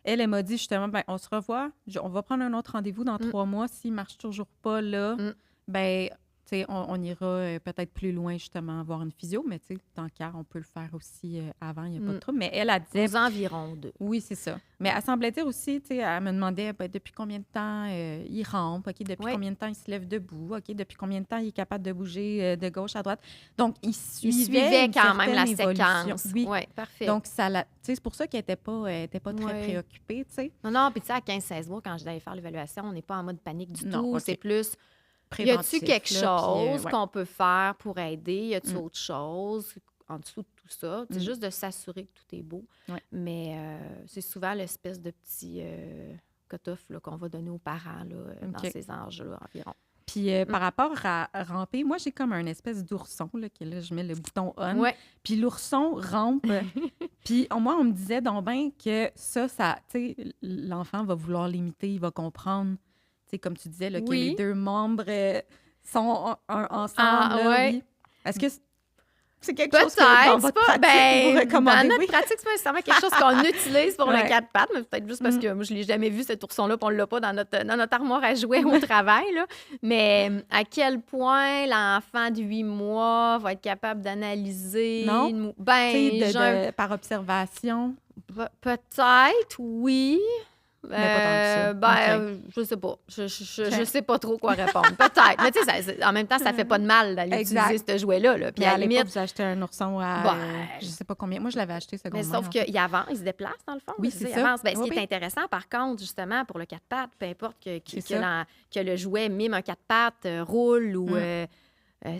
elle m'a dit justement, ben, on se revoit, on va prendre un autre rendez-vous dans 3 mois. S'il ne marche toujours pas là, Mm. ben, tu sais, on ira peut-être plus loin, justement, voir une physio, mais tu sais, tant qu'à, on peut le faire aussi avant, il n'y a pas de Mm. trouble. Mais elle disait, aux environs d'eux. oui, c'est ça. Mais elle semblait dire aussi, tu sais, elle me demandait ben, depuis combien de temps il rampe, OK, depuis Oui. combien de temps il se lève debout, OK, depuis combien de temps il est capable de bouger de gauche à droite. Donc, il Il suivait une quand même la certaine évolution. séquence. Oui. Oui, parfait. Donc, c'est pour ça qu'elle n'était pas très Ouais. préoccupée, tu sais. Non, puis tu sais, à 15-16 mois, quand je allais faire l'évaluation, on n'est pas en mode panique du Non, tout. OK. C'est plus, y Préventif, a-tu quelque là, puis, chose ouais. qu'on peut faire pour aider? Y a-tu Mm. autre chose en dessous de tout ça? C'est Mm. juste de s'assurer que tout est beau. Ouais. Mais c'est souvent l'espèce de petit cut-off là, qu'on va donner aux parents là, dans OK. ces âges-là environ. Puis par rapport à ramper, moi, j'ai comme un espèce d'ourson, là, que là, je mets le bouton on. Ouais. Puis l'ourson rampe. Puis moi, on me disait donc bien que ça, tu sais, l'enfant va vouloir l'imiter, il va comprendre, tu sais, comme tu disais, là, que Oui. les deux membres sont ensemble. Ah, là, ouais. oui. Est-ce que c'est quelque chose que dans Peut-être, votre c'est pas. pratique, vous Ben, recommandez? dans notre Oui. pratique, c'est pas nécessairement quelque chose qu'on utilise pour Ouais. le 4 pattes, mais peut-être juste parce Mm. que moi, je l'ai jamais vu, cet ourson-là, puis on l'a pas dans notre armoire à jouets au travail. Là. Mais à quel point l'enfant de 8 mois va être capable d'analyser? Non. Ben, Tu sais, j'ai par observation. peut-être, oui. Mais pas tant que ça. Ben, OK. je sais pas. Je sais pas trop quoi répondre. Peut-être. Mais tu sais, en même temps, ça fait pas de mal d'aller Exact. utiliser ce jouet-là. Là. Puis Mais à à la l'époque, limite, vous achetez un ourson à Ben, je sais pas combien. Moi, je l'avais acheté mais secondaire. sauf qu'il avance, il se déplace dans le fond. Oui, là, c'est il ça. avance. Ben, ce Oui, qui est oui. intéressant, par contre, justement, pour le 4 pattes, peu importe C'est ça. que le jouet mime un 4 pattes, roule ou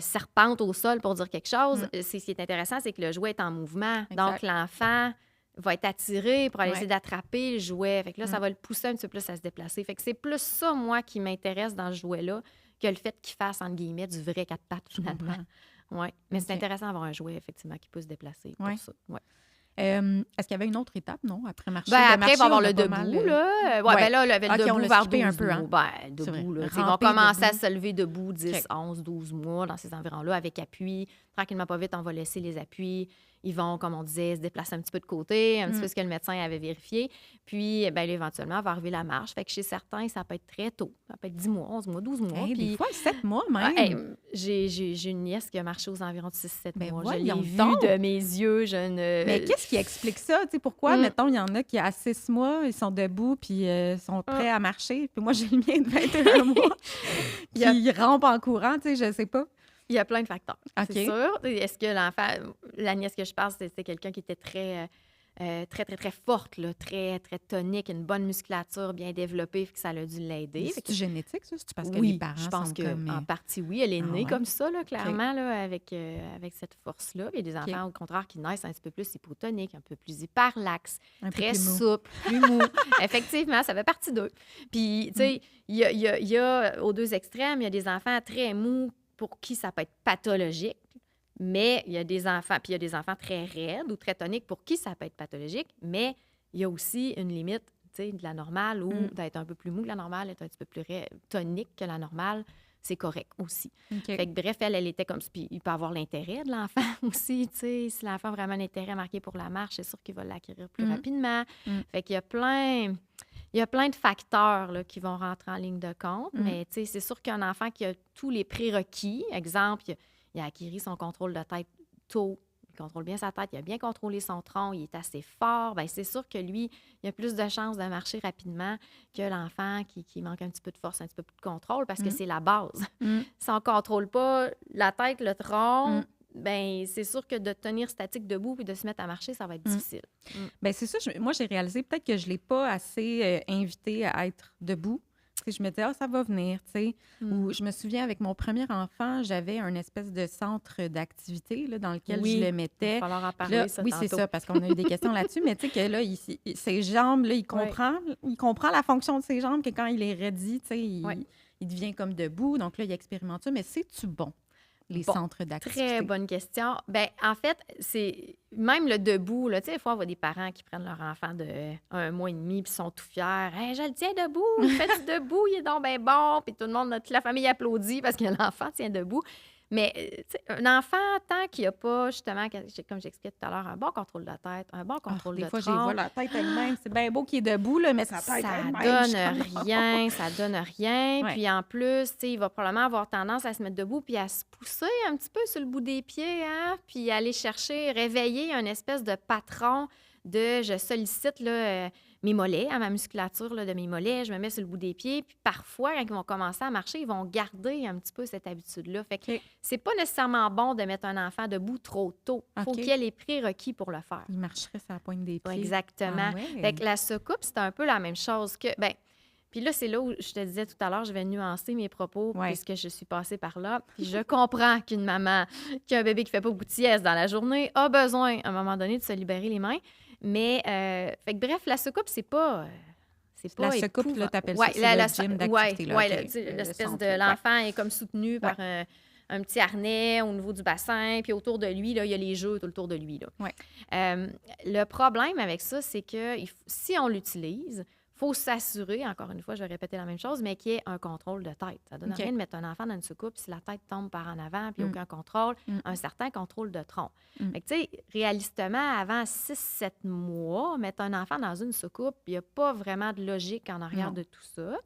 serpente au sol pour dire quelque chose, ce qui est intéressant, c'est que le jouet est en mouvement. Exact. Donc, l'enfant va être attiré pour aller Ouais. essayer d'attraper le jouet. Fait que là, ça va le pousser un petit peu plus à se déplacer. Fait que c'est plus ça, moi, qui m'intéresse dans ce jouet-là que le fait qu'il fasse, entre guillemets, du vrai 4 pattes, finalement. comprends. Ouais. Mais c'est OK. intéressant d'avoir un jouet, effectivement, qui peut se déplacer pour Ouais. ça. Ouais. Est-ce qu'il y avait une autre étape, non? Après marcher? Ben, De après, marcher, il va y avoir on a le pas debout, mal, là. ouais. Ben là, le OK, on debout l'a vers skippé 12 un peu, hein? mois. Ben, C'est vrai. debout, là. Ils vont Ramper commencer à debout. se lever debout 10, OK. 11, 12 mois dans ces environs-là avec appui. Tranquillement, pas vite, on va laisser les appuis. Ils vont, comme on disait, se déplacer un petit peu de côté, un petit peu ce que le médecin avait vérifié. Puis, ben, là, éventuellement, on va arriver la marche. Fait que chez certains, ça peut être très tôt. Ça peut être 10 mois, 11 mois, 12 mois. Hey, Puis, des fois, 7 mois ah, même. hey, j'ai une nièce qui a marché aux environs de 6-7 Ben mois. Je l'ai voyons vue donc. de mes yeux. Je ne... Mais qu'est-ce qui explique ça? Tu sais, pourquoi, mettons, il y en a qui, à 6 mois, ils sont debout puis sont prêts à marcher. Puis moi, j'ai le mien de 21 mois qui rampe en courant, tu sais, je sais pas. Il y a plein de facteurs, OK. c'est sûr. Est-ce que l'enfant, la nièce que je parle, c'était quelqu'un qui était très, très forte, là, très, très tonique, une bonne musculature bien développée, fait que ça a dû l'aider. C'est génétique, ça? C'est parce que Oui, les parents je pense sont que comme... en partie, oui. Elle est née ouais. comme ça, là, clairement, là, avec cette force-là. Il y a des enfants, au contraire, qui naissent un petit peu plus hypotoniques, un peu plus hyperlaxes, un peu très plus mou. souples, plus mou. Effectivement, ça fait partie d'eux. Puis, tu sais, il y a aux deux extrêmes, il y a des enfants très mous pour qui ça peut être pathologique. Mais il y a des enfants, puis il y a des enfants très raides ou très toniques pour qui ça peut être pathologique, mais il y a aussi une limite, tu sais, de la normale ou d'être un peu plus mou que la normale, être un petit peu plus tonique que la normale, c'est correct aussi. OK. Fait que bref, elle était comme ça. Puis il peut avoir l'intérêt de l'enfant aussi, tu sais. Si l'enfant a vraiment un intérêt marqué pour la marche, c'est sûr qu'il va l'acquérir plus rapidement. Fait qu'il y a plein de facteurs là, qui vont rentrer en ligne de compte. Mais tu sais, c'est sûr qu'un enfant qui a tous les prérequis, exemple, il a acquis son contrôle de tête tôt, il contrôle bien sa tête, il a bien contrôlé son tronc, il est assez fort, bien, c'est sûr que lui, il a plus de chances de marcher rapidement que l'enfant qui manque un petit peu de force, un petit peu plus de contrôle, parce que c'est la base. Si on ne contrôle pas la tête, le tronc, ben c'est sûr que de tenir statique debout puis de se mettre à marcher, ça va être difficile. Bien, c'est ça. Moi, j'ai réalisé peut-être que je ne l'ai pas assez invité à être debout. Je me disais, ah, ça va venir, tu sais. Ou je me souviens, avec mon premier enfant, j'avais un espèce de centre d'activité là, dans lequel je le mettais. Il va falloir en parler, Là, ça, oui, tantôt. c'est ça, parce qu'on a eu des questions là-dessus. Mais tu sais que là, ses jambes, là, il comprend la fonction de ses jambes, que quand il est ready, tu sais, il devient comme debout. Donc là, il expérimente ça. Mais c'est-tu bon, les centres d'activité? Très bonne question. Bien, en fait, c'est même le debout. Là, tu sais, des fois, on voit des parents qui prennent leur enfant de 1 mois et demi puis sont tout fiers. Hey, je le tiens debout, il fait du debout, il est donc bien bon. Puis tout le monde, toute la famille applaudit parce que l'enfant tient debout. Mais tu sais, un enfant, tant qu'il n'y a pas, justement, comme j'expliquais tout à l'heure, un bon contrôle de tête, un bon contrôle de Des fois, tronc, j'y vois la tête elle-même. C'est bien beau qu'il est debout, là, mais sa tête ça elle-même. donne rien, ça donne rien. Ouais. Puis en plus, tu sais, il va probablement avoir tendance à se mettre debout puis à se pousser un petit peu sur le bout des pieds, hein? Puis aller chercher, réveiller un espèce de patron de je sollicite là, mes mollets, à ma musculature là, de mes mollets, je me mets sur le bout des pieds. Puis parfois, quand ils vont commencer à marcher, ils vont garder un petit peu cette habitude-là. Fait que c'est pas nécessairement bon de mettre un enfant debout trop tôt. Il faut qu'il y ait les prérequis pour le faire. Il marcherait sur la pointe des pieds. Exactement. Ah ouais. Fait que la soucoupe, c'est un peu la même chose que... Ben, puis là, c'est là où je te disais tout à l'heure, je vais nuancer mes propos puisque je suis passée par là. Puis je comprends qu'une maman qui a un bébé qui fait pas beaucoup de sieste dans la journée a besoin, à un moment donné, de se libérer les mains. Mais, fait que bref, la soucoupe, c'est pas... La soucoupe, là, t'appelles ça, c'est le gym d'activité. Oui, l'espèce de l'enfant est comme soutenu par un petit harnais au niveau du bassin, puis autour de lui, là, il y a les jeux tout autour de lui. Là. Le problème avec ça, c'est que si on l'utilise, il faut s'assurer, encore une fois, je vais répéter la même chose, mais qu'il y ait un contrôle de tête. Ça ne donne rien de mettre un enfant dans une soucoupe si la tête tombe par en avant puis aucun contrôle, un certain contrôle de tronc. Fait que, tu sais, réalistement, avant 6-7 mois, mettre un enfant dans une soucoupe, il n'y a pas vraiment de logique en arrière de tout ça.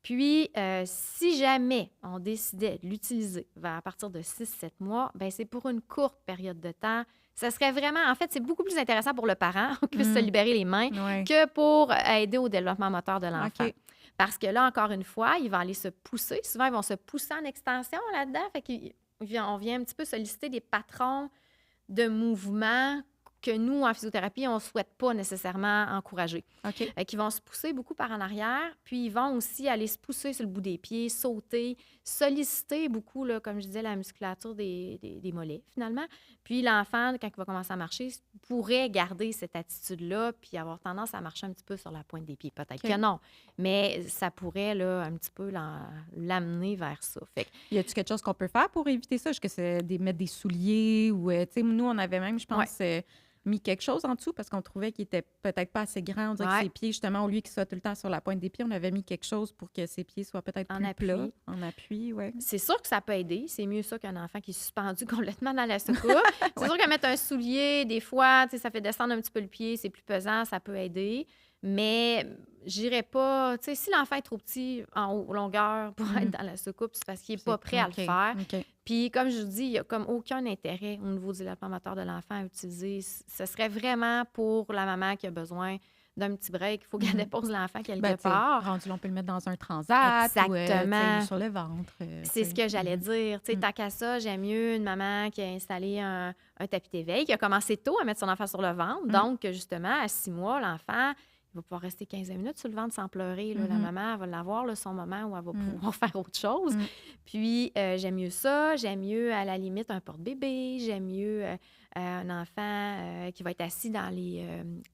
Puis, si jamais on décidait de l'utiliser à partir de 6-7 mois, bien, c'est pour une courte période de temps. Ça serait vraiment... En fait, c'est beaucoup plus intéressant pour le parent qui puisse se libérer les mains que pour aider au développement moteur de l'enfant. Parce que là, encore une fois, il va aller se pousser. Souvent, ils vont se pousser en extension là-dedans. Fait qu'on vient un petit peu solliciter des patrons de mouvement que nous, en physiothérapie, on ne souhaite pas nécessairement encourager. Qui vont se pousser beaucoup par en arrière, puis ils vont aussi aller se pousser sur le bout des pieds, sauter, solliciter beaucoup, là, comme je disais, la musculature des mollets, finalement. Puis l'enfant, quand il va commencer à marcher, pourrait garder cette attitude-là, puis avoir tendance à marcher un petit peu sur la pointe des pieds. Peut-être que non, mais ça pourrait là, un petit peu l'amener vers ça. Fait que, y a-t-il quelque chose qu'on peut faire pour éviter ça? Est-ce que c'est mettre des souliers ou, tu sais, nous, on avait même, je pense... mis quelque chose en dessous parce qu'on trouvait qu'il était peut-être pas assez grand. On dirait que ses pieds, justement, au lieu qu'il soit tout le temps sur la pointe des pieds, on avait mis quelque chose pour que ses pieds soient peut-être plus plats. En appui, oui. C'est sûr que ça peut aider. C'est mieux ça qu'un enfant qui est suspendu complètement dans la soucoupe. C'est sûr qu'à mettre un soulier, des fois, ça fait descendre un petit peu le pied, c'est plus pesant, ça peut aider. Mais j'irais pas... Tu sais, si l'enfant est trop petit en longueur pour être dans la soucoupe, c'est parce qu'il n'est pas prêt à le faire. Puis, comme je vous dis, il n'y a comme aucun intérêt au niveau du développement moteur de l'enfant à utiliser. Ce serait vraiment pour la maman qui a besoin d'un petit break. Il faut qu'elle dépose l'enfant quelque part. Rendu, on peut le mettre dans un transat. Exactement. Ou sur le ventre. C'est ce que j'allais dire. Tant qu'à ça, j'aime mieux une maman qui a installé un tapis d'éveil, qui a commencé tôt à mettre son enfant sur le ventre. Donc, justement, à 6 mois, l'enfant va pouvoir rester 15 minutes sur le ventre sans pleurer. Là. La maman, elle va l'avoir, là, son moment où elle va pouvoir faire autre chose. Puis, j'aime mieux ça. J'aime mieux, à la limite, un porte-bébé. J'aime mieux un enfant qui va être assis dans les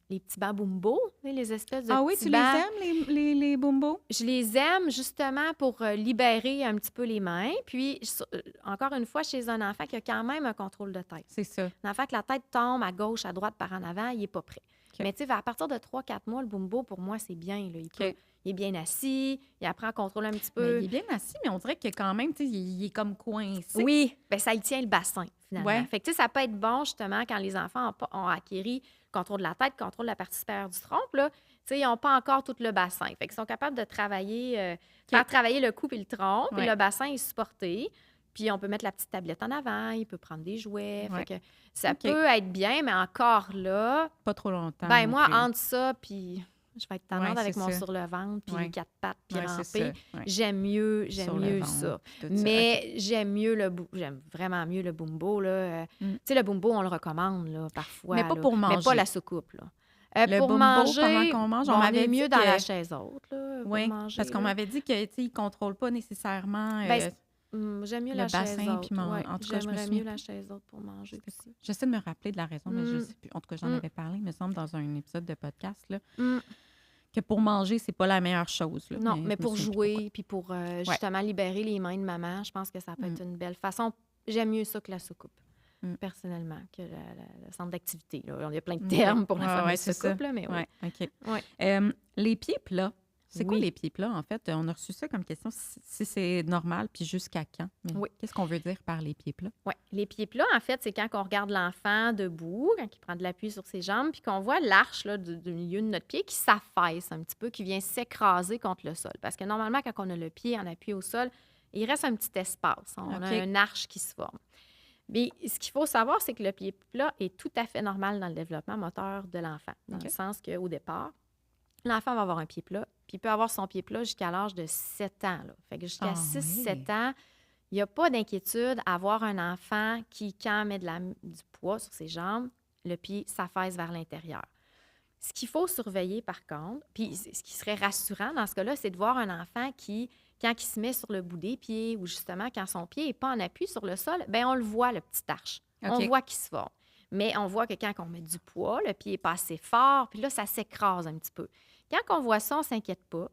petits bancs Bumbo, les espèces de Ah oui, petits tu bancs. les aimes, les Bumbo? Je les aime justement pour libérer un petit peu les mains. Puis, encore une fois, chez un enfant qui a quand même un contrôle de tête. C'est ça. Un enfant que la tête tombe à gauche, à droite, par en avant, il n'est pas prêt. Mais tu sais, à partir de 3-4 mois, le Bumbo, pour moi, c'est bien. Là. Il est bien assis, il apprend à contrôler un petit peu. Mais il est bien assis, mais on dirait que quand même, tu sais, il est comme coincé. Oui, bien, ça lui tient le bassin, finalement. Ouais. Fait que, tu sais, ça peut être bon, justement, quand les enfants ont acquéri le contrôle de la tête, le contrôle de la partie supérieure du tronc, là. Tu sais, ils n'ont pas encore tout le bassin. Fait qu'ils sont capables de travailler, faire travailler le cou et le tronc, puis le bassin est supporté. Puis on peut mettre la petite tablette en avant, il peut prendre des jouets. Fait que ça peut être bien, mais encore là... Pas trop longtemps. Ben moi, entre ça, puis je vais être tannante avec mon ça. sur le ventre, puis les 4 pattes, puis rampé. Ouais. J'aime mieux ça. Mais j'aime vraiment mieux le Bumbo. Là. Tu sais, le Bumbo, on le recommande là, parfois. Mais pas pour manger. Mais pas la soucoupe. Là. Le pour Bumbo, manger, pendant qu'on mange, on m'avait mieux dit dans que... la chaise haute. Oui, parce qu'on m'avait dit qu'il ne contrôle pas nécessairement... j'aime mieux le la bassin, chaise haute. puis en tout cas, j'aimerais mieux la chaise haute pour manger aussi. J'essaie de me rappeler de la raison, mais je sais plus. En tout cas, j'en avais parlé, il me semble, dans un épisode de podcast, là, que pour manger, c'est pas la meilleure chose. Là, non, mais pour jouer, puis pour justement libérer les mains de maman, je pense que ça peut être une belle façon. J'aime mieux ça que la soucoupe, personnellement, que le centre d'activité. Là. Il y a plein de termes pour la fameuse soucoupe, là, mais oui. OK. Ouais. Les pieds plats. C'est quoi les pieds plats, en fait? On a reçu ça comme question, si c'est normal, puis jusqu'à quand? Mais qu'est-ce qu'on veut dire par les pieds plats? Oui, les pieds plats, en fait, c'est quand on regarde l'enfant debout, quand il prend de l'appui sur ses jambes, puis qu'on voit l'arche là, du milieu de notre pied qui s'affaisse un petit peu, qui vient s'écraser contre le sol. Parce que normalement, quand on a le pied en appui au sol, il reste un petit espace. On a une arche qui se forme. Mais ce qu'il faut savoir, c'est que le pied plat est tout à fait normal dans le développement moteur de l'enfant, dans le sens qu'au départ, l'enfant va avoir un pied plat, puis il peut avoir son pied plat jusqu'à l'âge de 7 ans. Là. Fait que jusqu'à 6-7 ans, il n'y a pas d'inquiétude à avoir un enfant qui, quand met du poids sur ses jambes, le pied s'affaisse vers l'intérieur. Ce qu'il faut surveiller, par contre, puis ce qui serait rassurant dans ce cas-là, c'est de voir un enfant qui, quand il se met sur le bout des pieds ou justement quand son pied n'est pas en appui sur le sol, bien, on le voit, le petit arche. On voit qu'il se forme. Mais on voit que quand on met du poids, le pied n'est pas assez fort, puis là, ça s'écrase un petit peu. Quand on voit ça, on ne s'inquiète pas.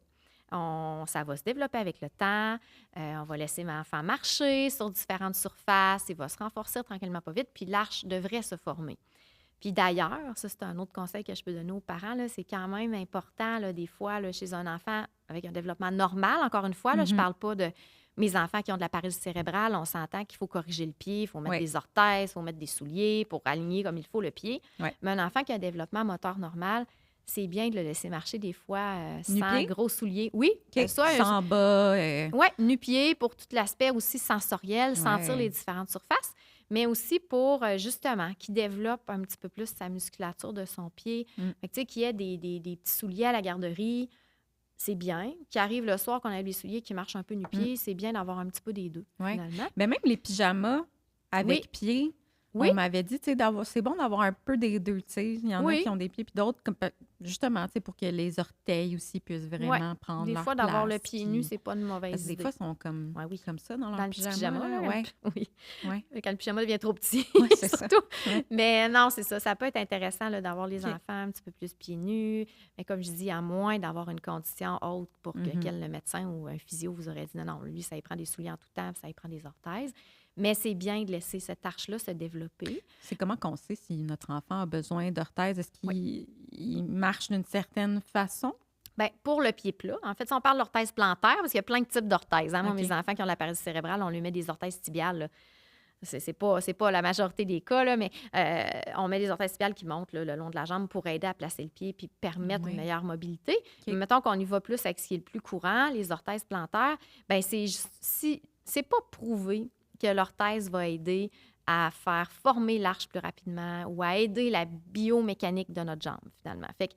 Ça va se développer avec le temps. On va laisser l'enfant marcher sur différentes surfaces. Il va se renforcer tranquillement, pas vite, puis l'arche devrait se former. Puis d'ailleurs, ça, c'est un autre conseil que je peux donner aux parents, là, c'est quand même important, là, des fois, là, chez un enfant avec un développement normal, encore une fois, là, je ne parle pas de mes enfants qui ont de la paralysie cérébrale, on s'entend qu'il faut corriger le pied, il faut mettre des orthèses, il faut mettre des souliers pour aligner comme il faut le pied. Mais un enfant qui a un développement moteur normal, c'est bien de le laisser marcher des fois sans gros souliers. Oui, sans bas. Oui, nu-pied pour tout l'aspect aussi sensoriel, sentir les différentes surfaces, mais aussi pour, justement, qu'il développe un petit peu plus sa musculature de son pied. Fait que, tu sais, qu'il y ait des petits souliers à la garderie, c'est bien. Qu'il arrive le soir qu'on a les souliers qui marchent un peu nu-pied, c'est bien d'avoir un petit peu des deux, finalement. Mais même les pyjamas avec pieds, on m'avait dit, tu sais, c'est bon d'avoir un peu des deux, tu sais. Il y en a qui ont des pieds, puis d'autres, justement, tu sais, pour que les orteils aussi puissent vraiment prendre leur place. Des fois, d'avoir le pied nu, c'est pas une mauvaise idée. Des fois, ils sont comme ça dans leur pyjama. Oui. Quand le pyjama devient trop petit, c'est surtout. Mais non, c'est ça. Ça peut être intéressant là, d'avoir les enfants un petit peu plus pieds nus. Mais comme je dis, à moins d'avoir une condition haute pour que le médecin ou un physio vous aurait dit non, lui, ça y prend des souliers en tout temps, ça y prend des orthèses. Mais c'est bien de laisser cette arche-là se développer. C'est comment qu'on sait si notre enfant a besoin d'orthèses? Est-ce qu'il marche d'une certaine façon? Bien, pour le pied plat, en fait, si on parle d'orthèse plantaire, parce qu'il y a plein de types d'orthèses. Moi, mes enfants qui ont de la paralysie cérébrale, on lui met des orthèses tibiales. Là. C'est pas la majorité des cas, là, mais on met des orthèses tibiales qui montent là, le long de la jambe pour aider à placer le pied puis permettre une meilleure mobilité. Mais mettons qu'on y va plus avec ce qui est le plus courant, les orthèses plantaires, bien, c'est pas prouvé que l'orthèse va aider à faire former l'arche plus rapidement ou à aider la biomécanique de notre jambe, finalement. Fait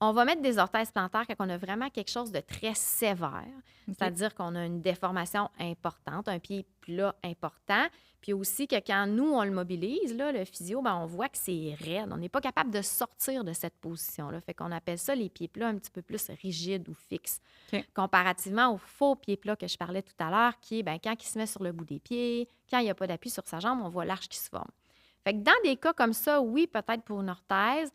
On va mettre des orthèses plantaires quand on a vraiment quelque chose de très sévère, OK. c'est-à-dire qu'on a une déformation importante, un pied plat important. Puis aussi que quand nous, on le mobilise, là, le physio, ben, on voit que c'est raide. On n'est pas capable de sortir de cette position-là. Fait qu'on appelle ça les pieds plats un petit peu plus rigides ou fixes. OK. Comparativement au faux pied plat que je parlais tout à l'heure, qui est ben, quand il se met sur le bout des pieds, quand il n'y a pas d'appui sur sa jambe, on voit l'arche qui se forme. Fait que dans des cas comme ça, oui, peut-être pour une orthèse,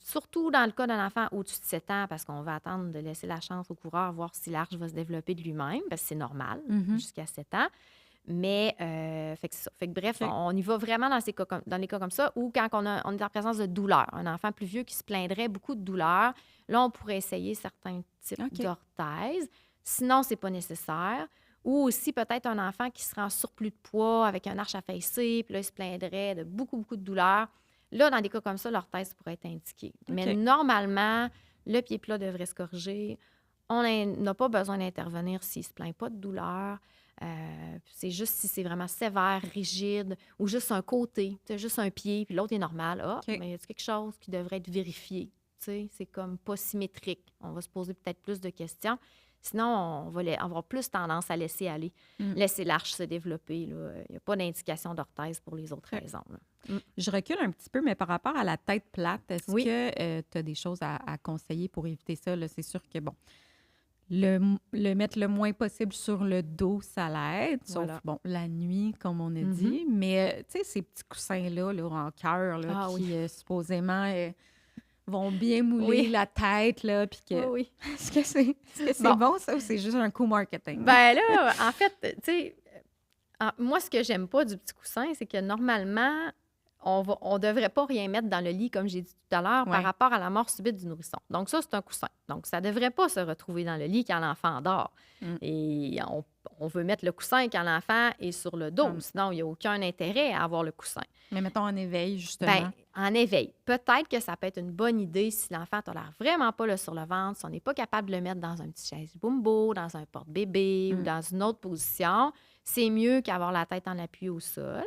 surtout dans le cas d'un enfant au-dessus de 7 ans, parce qu'on va attendre de laisser la chance au coureur, voir si l'arche va se développer de lui-même, parce que c'est normal Mhm. jusqu'à 7 ans. Mais, fait que c'est ça. Fait que bref, OK. on y va vraiment dans, dans les cas comme ça, ou quand on est en présence de douleur. Un enfant plus vieux qui se plaindrait beaucoup de douleur, là, on pourrait essayer certains types OK. d'orthèses. Sinon, c'est pas nécessaire. Ou aussi peut-être un enfant qui serait en surplus de poids avec un arche affaissée, puis là, il se plaindrait de beaucoup, beaucoup de douleur. Là, dans des cas comme ça, l'orthèse pourrait être indiquée. Mais OK. normalement, le pied plat devrait se corriger. On n'a pas besoin d'intervenir s'il ne se plaint pas de douleur. C'est juste si c'est vraiment sévère, rigide, ou juste un côté, juste un pied, puis l'autre est normal. Ah, OK. mais y a quelque chose qui devrait être vérifié? C'est comme pas symétrique. On va se poser peut-être plus de questions. Sinon, on va avoir plus tendance à laisser aller, laisser l'arche se développer. Il n'y a pas d'indication d'orthèse pour les autres raisons. Là. Je recule un petit peu, mais par rapport à la tête plate, est-ce Oui. que tu as des choses à conseiller pour éviter ça? Là? C'est sûr que, bon, le mettre le moins possible sur le dos, ça l'aide, sauf, Voilà. bon, la nuit, comme on a dit. Mais, tu sais, ces petits coussins-là, là, en cœur, là, Ah qui, oui. supposément, vont bien mouler Oui. la tête, là, puis que... Oui. Est-ce que c'est Bon. bon, ça, ou c'est juste un coup marketing? Ben là, en fait, tu sais, moi, ce que j'aime pas du petit coussin, c'est que normalement, on devrait pas rien mettre dans le lit, comme j'ai dit tout à l'heure, par Ouais. rapport à la mort subite du nourrisson. Donc ça, c'est un coussin. Donc, ça devrait pas se retrouver dans le lit quand l'enfant dort. Et on veut mettre le coussin quand l'enfant est sur le dos. Sinon, il n'y a aucun intérêt à avoir le coussin. Mais mettons en éveil, justement. Ben, en éveil. Peut-être que ça peut être une bonne idée si l'enfant n'a l'air vraiment pas là sur le ventre, si on n'est pas capable de le mettre dans un petit chaise bumbo, dans un porte-bébé ou dans une autre position. C'est mieux qu'avoir la tête en appui au sol.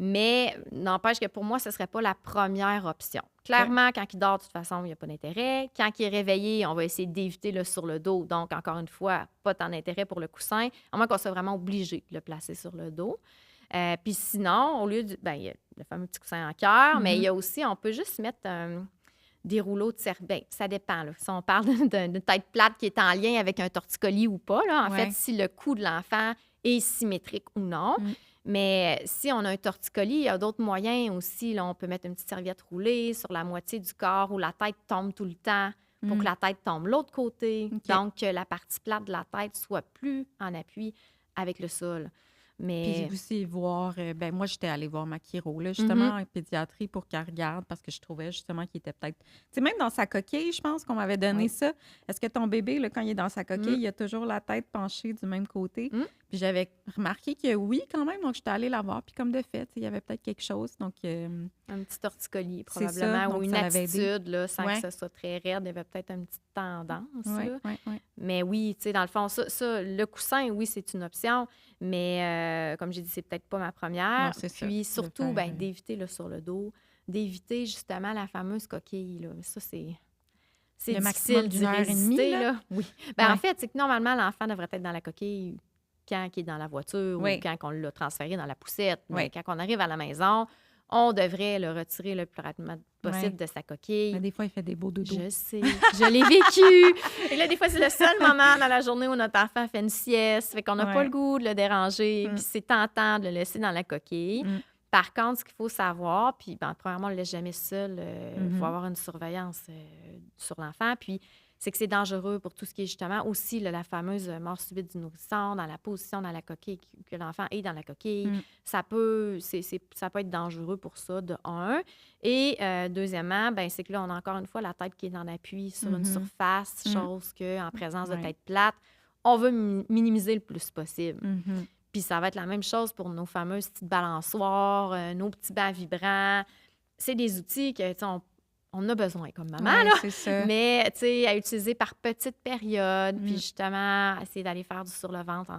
Mais n'empêche que pour moi, ce ne serait pas la première option. Clairement, quand il dort, de toute façon, il n'y a pas d'intérêt. Quand il est réveillé, on va essayer d'éviter le sur le dos. Donc, encore une fois, pas tant d'intérêt pour le coussin, à moins qu'on soit vraiment obligé de le placer sur le dos. Puis sinon, au lieu du... Ben, il y a le fameux petit coussin en cœur, mais il y a aussi, on peut juste mettre des rouleaux de cerveau. Ça dépend. Là. Si on parle d'une tête plate qui est en lien avec un torticolis ou pas, là, en fait, si le cou de l'enfant est symétrique ou non. Mais si on a un torticolis, il y a d'autres moyens aussi. Là, on peut mettre une petite serviette roulée sur la moitié du corps où la tête tombe tout le temps pour que la tête tombe l'autre côté. OK. Donc, que la partie plate de la tête soit plus en appui avec le sol. Mais... Puis aussi voir, ben moi, j'étais allée voir ma chiro, là, justement, en pédiatrie pour qu'elle regarde parce que je trouvais justement qu'il était peut-être... Tu sais, même dans sa coquille, je pense qu'on m'avait donné ça. Est-ce que ton bébé, là, quand il est dans sa coquille, il a toujours la tête penchée du même côté? Puis j'avais remarqué que oui, quand même. Donc, j'étais allée la voir. Puis comme de fait, il y avait peut-être quelque chose. Donc, un petit torticolis, c'est ça. probablement, Donc, ou une ça l'avait aidé. attitude, là, sans que ce soit très raide. Il y avait peut-être une petite tendance. là. Oui. Mais oui, tu sais, dans le fond, ça, le coussin, oui, c'est une option. Mais comme j'ai dit, c'est peut-être pas ma première. Non, c'est ça. Puis De surtout, faire, ben, d'éviter là, sur le dos, d'éviter justement la fameuse coquille. Là. Mais ça, c'est Le difficile maximum d'y d'une heure et demie, résister. là? Là. Oui. Ben, Ouais. En fait, c'est que normalement, l'enfant devrait être dans la coquille quand il est dans la voiture Oui. ou quand on l'a transféré dans la poussette. Mais Oui. quand on arrive à la maison, on devrait le retirer le plus rapidement possible de sa coquille. Mais des fois, il fait des beaux dodos. Je sais, je l'ai vécu. Et là, des fois, c'est le seul moment dans la journée où notre enfant fait une sieste, fait qu'on n'a pas le goût de le déranger, puis c'est tentant de le laisser dans la coquille. Par contre, ce qu'il faut savoir, puis premièrement, on ne le laisse jamais seul, il faut avoir une surveillance sur l'enfant, puis c'est que c'est dangereux pour tout ce qui est justement aussi la fameuse mort subite du nourrisson, dans la position dans la coquille, que l'enfant est dans la coquille. Ça peut être dangereux pour ça, de un. Et deuxièmement, c'est que là, on a encore une fois la tête qui est en appui sur une surface, chose qu'en présence de tête plate, on veut minimiser le plus possible. Puis ça va être la même chose pour nos fameuses petites balançoires, nos petits bancs vibrants. C'est des outils que, on a besoin comme maman, là. C'est ça. Mais, tu sais, à utiliser par petites périodes, puis justement, essayer d'aller faire du sur le ventre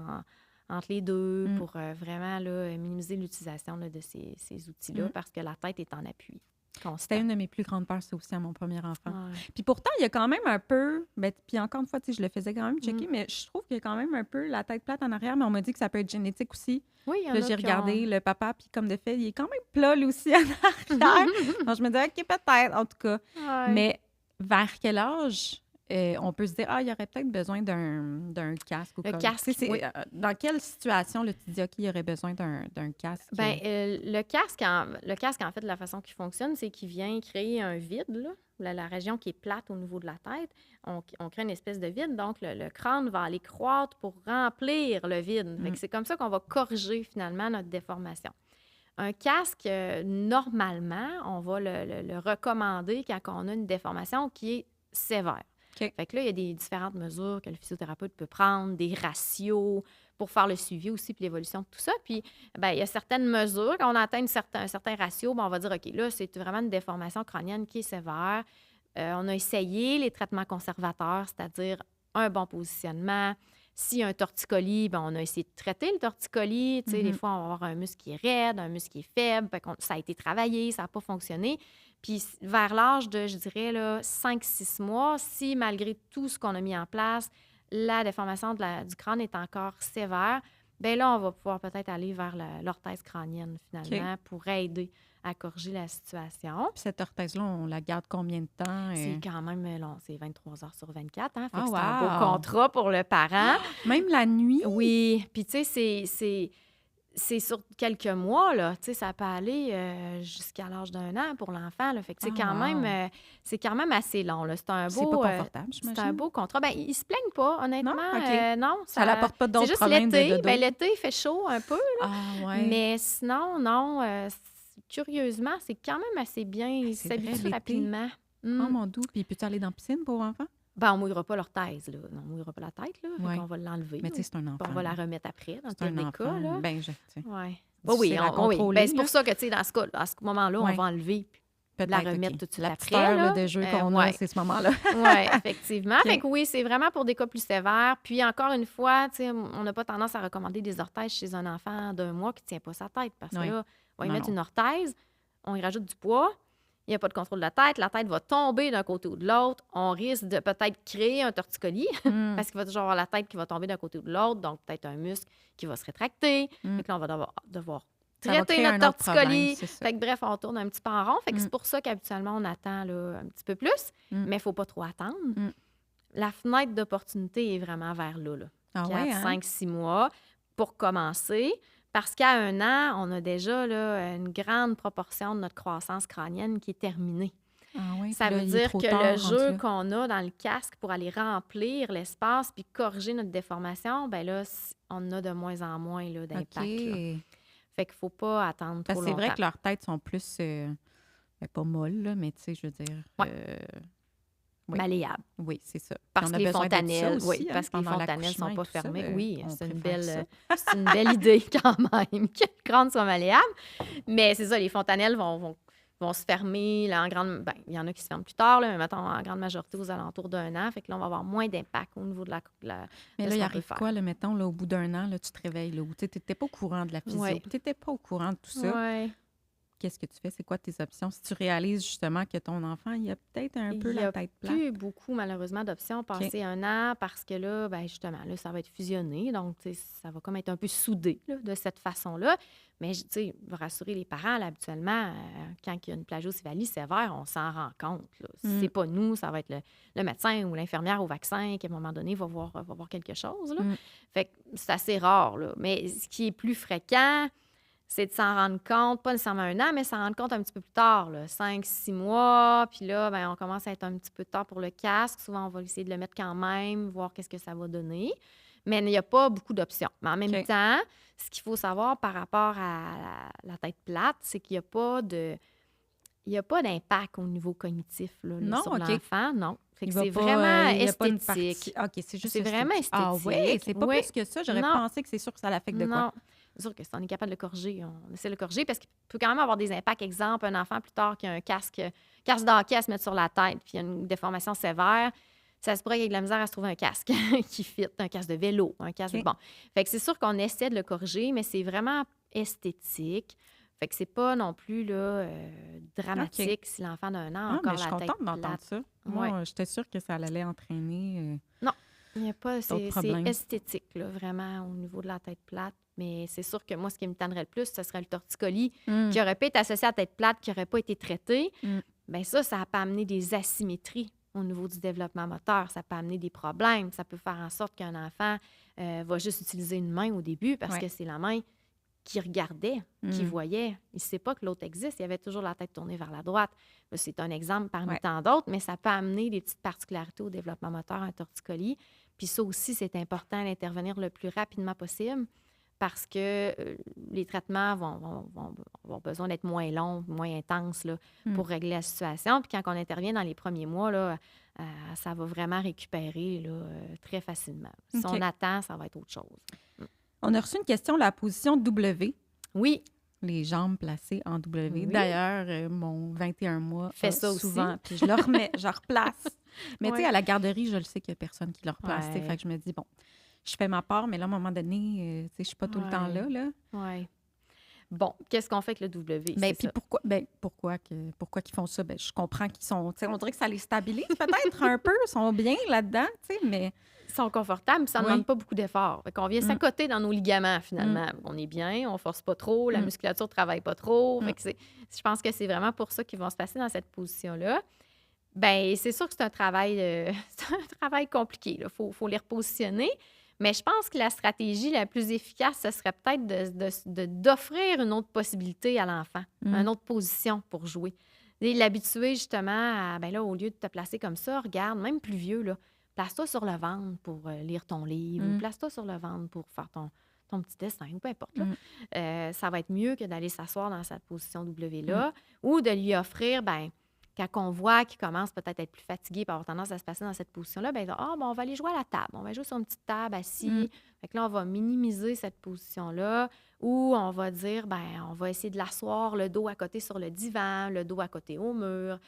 entre les deux pour vraiment là, minimiser l'utilisation là, de ces outils-là parce que la tête est en appui. constant. C'était une de mes plus grandes peurs, c'est aussi à mon premier enfant. Ouais. Puis pourtant, il y a quand même un peu... Ben, puis encore une fois, tu sais, je le faisais quand même checker, mais je trouve qu'il y a quand même un peu la tête plate en arrière, mais on m'a dit que ça peut être génétique aussi. Oui, il y en Là, a j'ai qui regardé ont... le papa, puis comme de fait, il est quand même plat, lui aussi, en arrière. Donc, je me disais, OK, peut-être, en tout cas. Ouais. Mais vers quel âge on peut se dire, il y aurait peut-être besoin d'un casque ou Le comme... casque, Tu sais, oui. dans quelle situation, là, tu te dis, OK, il y aurait besoin d'un casque? Ben, le casque, en fait, la façon qu'il fonctionne, c'est qu'il vient créer un vide, là. La région qui est plate au niveau de la tête, on crée une espèce de vide. Donc, le crâne va aller croître pour remplir le vide. Fait que c'est comme ça qu'on va corriger, finalement, notre déformation. Un casque, normalement, on va le recommander quand on a une déformation qui est sévère. OK. Fait que là, il y a des différentes mesures que le physiothérapeute peut prendre, des ratios pour faire le suivi aussi, puis l'évolution de tout ça. Puis, ben, il y a certaines mesures. Quand on atteint un certain ratio, ben, on va dire, OK, là, c'est vraiment une déformation crânienne qui est sévère. On a essayé les traitements conservateurs, c'est-à-dire un bon positionnement. S'il y a un torticolis, ben, on a essayé de traiter le torticolis. Tu sais, des fois, on va avoir un muscle qui est raide, un muscle qui est faible. Ça a été travaillé, ça n'a pas fonctionné. Puis vers l'âge de, je dirais, 5-6 mois, si malgré tout ce qu'on a mis en place, la déformation du crâne est encore sévère, bien là, on va pouvoir peut-être aller vers l'orthèse crânienne, finalement, pour aider à corriger la situation. Puis cette orthèse-là, on la garde combien de temps? C'est quand même long, c'est 23 heures sur 24. Hein? Fait que Ah, c'est un beau wow! contrat pour le parent. Même la nuit? Oui. Puis, tu sais, c'est sur quelques mois, là. Tu sais, ça peut aller jusqu'à l'âge d'1 an pour l'enfant, là. Fait que c'est quand même assez long, là. C'est C'est pas confortable, j'imagine? C'est un beau contrat. Ben, ils se plaignent pas, honnêtement. Non? OK. Non, Ça n'apporte pas d'autres c'est juste problèmes de l'été. dodo? Ben, l'été, il fait chaud un peu, là. Ah, ouais. Mais sinon, non. Curieusement, c'est quand même assez bien. Il c'est vrai, s'habitue l'été. rapidement. Oh, mon doux. Puis peux-tu aller dans la piscine, pauvre enfant? Ben, on mouillera pas l'orthèse, là. Non, on mouillera pas la tête, là. Ouais. Fait qu'on va l'enlever. Mais tu sais, c'est un enfant. Puis on va la remettre après, dans C'est tous un les enfant. cas, là. Ben, tu sais. Ouais. Difficile à Oui. contrôler, Ben, c'est pour là. ça que, tu sais, dans ce cas, à ce moment-là, Ouais. on va enlever puis la Peut-être, remettre OK. tout de suite La petite après, heure là, là. de jeu qu'on a, Ouais. c'est ce moment-là. Oui, effectivement. OK. Fait que oui, c'est vraiment pour des cas plus sévères. Puis encore une fois, tu sais, on n'a pas tendance à recommander des orthèses chez un enfant d'1 mois qui ne tient pas sa tête. Parce que Oui. là, on va y Non, mettre non. une orthèse, on y rajoute du poids, il n'y a pas de contrôle de la tête va tomber d'un côté ou de l'autre. On risque de peut-être créer un torticolis parce qu'il va toujours avoir la tête qui va tomber d'un côté ou de l'autre, donc peut-être un muscle qui va se rétracter. Fait que là, on va devoir Ça va traiter créer notre un autre problème, torticolis. c'est ça. Fait que bref, on tourne un petit peu en rond. Fait que c'est pour ça qu'habituellement, on attend là, un petit peu plus, mais il ne faut pas trop attendre. La fenêtre d'opportunité est vraiment vers là. Ah 4, ouais, hein? 5, 6 mois pour commencer. Parce qu'à 1 an, on a déjà là, une grande proportion de notre croissance crânienne qui est terminée. Ah ouais, Ça puis là, veut il est dire trop que tard, le rendu jeu là. qu'on a dans le casque pour aller remplir l'espace puis corriger notre déformation, ben là, on a de moins en moins là, d'impact. OK. Là. Fait qu'il ne faut pas attendre Parce trop que c'est longtemps. vrai que leurs têtes sont plus, ben, pas molles, là, mais tu sais, je veux dire... oui. Malléable. Oui, c'est ça. Puis Parce on que a les besoin de ça fontanelles, aussi, oui, hein, parce que les pendant fontanelles ne sont l'accouchement pas et tout ça, fermées. Oui, on c'est préfère une belle idée quand même que le crâne soit malléable. Mais c'est ça, les fontanelles vont se fermer là, en grande... Ben, il y en a qui se ferment plus tard, là, mais mettons en grande majorité aux alentours d'1 an. Fait que là, on va avoir moins d'impact au niveau de la Mais de là, ce il qu'on arrive peut faire. quoi, là, mettons, là, au bout d'1 an, là, tu te réveilles, là, où tu n'étais pas au courant de la physio, Ouais. tu n'étais pas au courant de tout ça. Ouais. Qu'est-ce que tu fais? C'est quoi tes options? Si tu réalises justement que ton enfant, il a peut-être un peu Il y la a tête plate. plus beaucoup, malheureusement, d'options passé 1 an parce que là, ben justement, là, ça va être fusionné. Donc, tu sais, ça va comme être un peu soudé là, de cette façon-là. Mais, tu sais, je vais rassurer les parents, là, habituellement, quand il y a une plagiocéphalie sévère, on s'en rend compte. Là. C'est pas nous, ça va être le médecin ou l'infirmière au vaccin qui, à un moment donné, va voir quelque chose. Là. Fait que c'est assez rare. Là. Mais ce qui est plus fréquent, c'est de s'en rendre compte, pas nécessairement 1 an, mais s'en rendre compte un petit peu plus tard, 5-6 mois. Puis là, ben, on commence à être un petit peu tard pour le casque. Souvent, on va essayer de le mettre quand même, voir qu'est-ce que ça va donner. Mais il n'y a pas beaucoup d'options. Mais en même OK. temps, ce qu'il faut savoir par rapport à la tête plate, c'est qu'il n'y a pas d'impact au niveau cognitif là, Non, sur OK. l'enfant, non. Fait que Il va c'est pas, vraiment il y a pas une esthétique. partie... OK, c'est juste C'est vraiment esthétique. Ah oui, esthétique. c'est pas Oui. plus que ça. J'aurais Non. pensé que c'est sûr que ça l'affecte de quoi. Non. C'est sûr que si on est capable de le corriger, on essaie de le corriger parce qu'il peut quand même avoir des impacts. Exemple, un enfant plus tard qui a un casque d'hockey à se mettre sur la tête puis il y a une déformation sévère, ça se pourrait qu'il y ait de la misère à se trouver un casque qui fit, un casque de vélo, un casque... OK. Bon. Fait que c'est sûr qu'on essaie de le corriger, mais c'est vraiment esthétique. Fait que c'est pas non plus là, dramatique OK. si l'enfant d'1 an a Ah, mais encore je suis la tête contente d'entendre plate. ça. Ouais. Moi, j'étais sûre que ça allait entraîner Non, il y a pas d'autres c'est problèmes. esthétique là, vraiment au niveau de la tête plate, mais c'est sûr que moi, ce qui me tannerait le plus, ce serait le torticolis Mmh. qui aurait pas été associé à la tête plate, qui aurait pas été traité. Mmh. Bien ça peut amener des asymétries au niveau du développement moteur. Ça peut amener des problèmes. Ça peut faire en sorte qu'un enfant va juste utiliser une main au début parce Ouais. que c'est la main qui regardait, qui Mmh. voyait. Il ne sait pas que l'autre existe. Il avait toujours la tête tournée vers la droite. Là, c'est un exemple parmi Ouais. tant d'autres, mais ça peut amener des petites particularités au développement moteur, un torticolis. Puis ça aussi, c'est important d'intervenir le plus rapidement possible parce que les traitements vont avoir besoin d'être moins longs, moins intenses là, Mmh. pour régler la situation. Puis quand on intervient dans les premiers mois, là, ça va vraiment récupérer là, très facilement. Si OK. on attend, ça va être autre chose. On a reçu une question, la position W, Oui, les jambes placées en W. Oui. D'ailleurs, mon 21 mois Fais a ça aussi. souvent, puis je le remets, je replace. Mais tu sais, Ouais. à la garderie, je le sais qu'il n'y a personne qui le replace. Tu sais, Ouais. Fait que je me dis, bon, je fais ma part, mais là, à un moment donné, tu sais, je suis pas tout le temps Ouais. là. Oui. Bon, qu'est-ce qu'on fait avec le W? Ben, C'est puis ça. pourquoi qu'ils font ça? Ben, je comprends qu'ils sont, tu sais, on dirait que ça les stabilise peut-être un peu, ils sont bien là-dedans, tu sais, mais Ils sont confortables, mais ça ne Oui. demande pas beaucoup d'efforts. On vient Mm. s'accoter dans nos ligaments, finalement. On est bien, on ne force pas trop, la Mm. musculature ne travaille pas trop. Mm. Fait que je pense que c'est vraiment pour ça qu'ils vont se passer dans cette position-là. Bien, c'est sûr que c'est un travail, c'est un travail compliqué. Il faut les repositionner. Mais je pense que la stratégie la plus efficace, ce serait peut-être d'offrir une autre possibilité à l'enfant, Mm. une autre position pour jouer. Et l'habituer justement à, ben là, au lieu de te placer comme ça, regarde, même plus vieux, là, place-toi sur le ventre pour lire ton livre ou Mm. place-toi sur le ventre pour faire ton petit dessin ou peu importe. Là. Mm. Ça va être mieux que d'aller s'asseoir dans cette position W-là ou de lui offrir, ben quand on voit qu'il commence peut-être à être plus fatigué et avoir tendance à se passer dans cette position-là, bien, on va aller jouer à la table. On va jouer sur une petite table assis. Mm. Fait que là, on va minimiser cette position-là ou on va dire, ben on va essayer de l'asseoir le dos à côté sur le divan, le dos à côté au mur,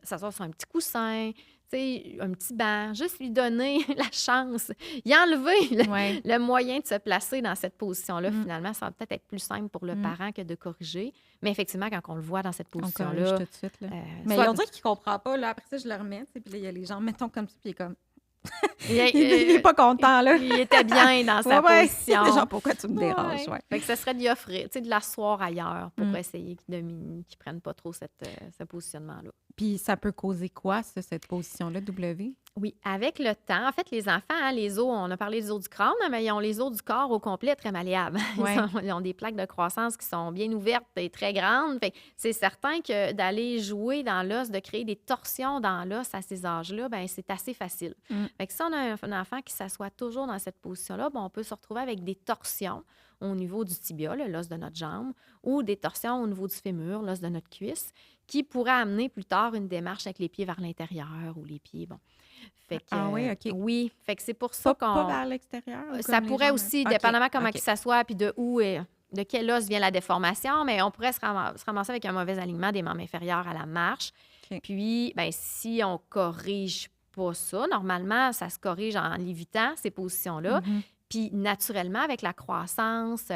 s'asseoir sur un petit coussin, tu sais, un petit banc, juste lui donner la chance, y enlever Ouais. le moyen de se placer dans cette position-là. Mm. Finalement, ça va peut-être être plus simple pour le Mm. parent que de corriger. Mais effectivement, quand on le voit dans cette On corrige position-là, tout de suite. Là. Mais soit- on dirait qu'il comprend pas. Là. Après ça, je le remets. Tu sais, puis là, il y a les gens, mettons comme ça, puis il est comme. il, Il est pas content, là. il était bien dans sa Ouais. position. Genre, pourquoi tu me déranges? Ouais. Fait que ce serait d'y offrir, tu sais, de l'asseoir ailleurs pour Mm. essayer qu'ils ne prennent pas trop ce positionnement-là. Puis ça peut causer quoi, ça, cette position-là, W? Oui, avec le temps, en fait, les enfants, hein, les os, on a parlé des os du crâne, hein, mais ils ont les os du corps au complet très malléables. Ouais. Ils ont des plaques de croissance qui sont bien ouvertes et très grandes. Fait que c'est certain que d'aller jouer dans l'os, de créer des torsions dans l'os à ces âges-là, ben c'est assez facile. Mm. Fait que si on a un enfant qui s'assoit toujours dans cette position-là, ben on peut se retrouver avec des torsions au niveau du tibia, l'os de notre jambe, ou des torsions au niveau du fémur, l'os de notre cuisse, qui pourraient amener plus tard une démarche avec les pieds vers l'intérieur ou les pieds, bon. Fait que, Ah oui, OK. Oui, fait que c'est pour ça Pas qu'on... vers l'extérieur? Ou Ça comme les pourrait jambes? aussi, OK, dépendamment comment OK. il s'assoit, puis de quel os vient la déformation, mais on pourrait se ramasser avec un mauvais alignement des membres inférieurs à la marche. OK. Puis, ben si on corrige pas ça, normalement, ça se corrige en l'évitant, ces positions-là. Mhm. Puis, naturellement, avec la croissance,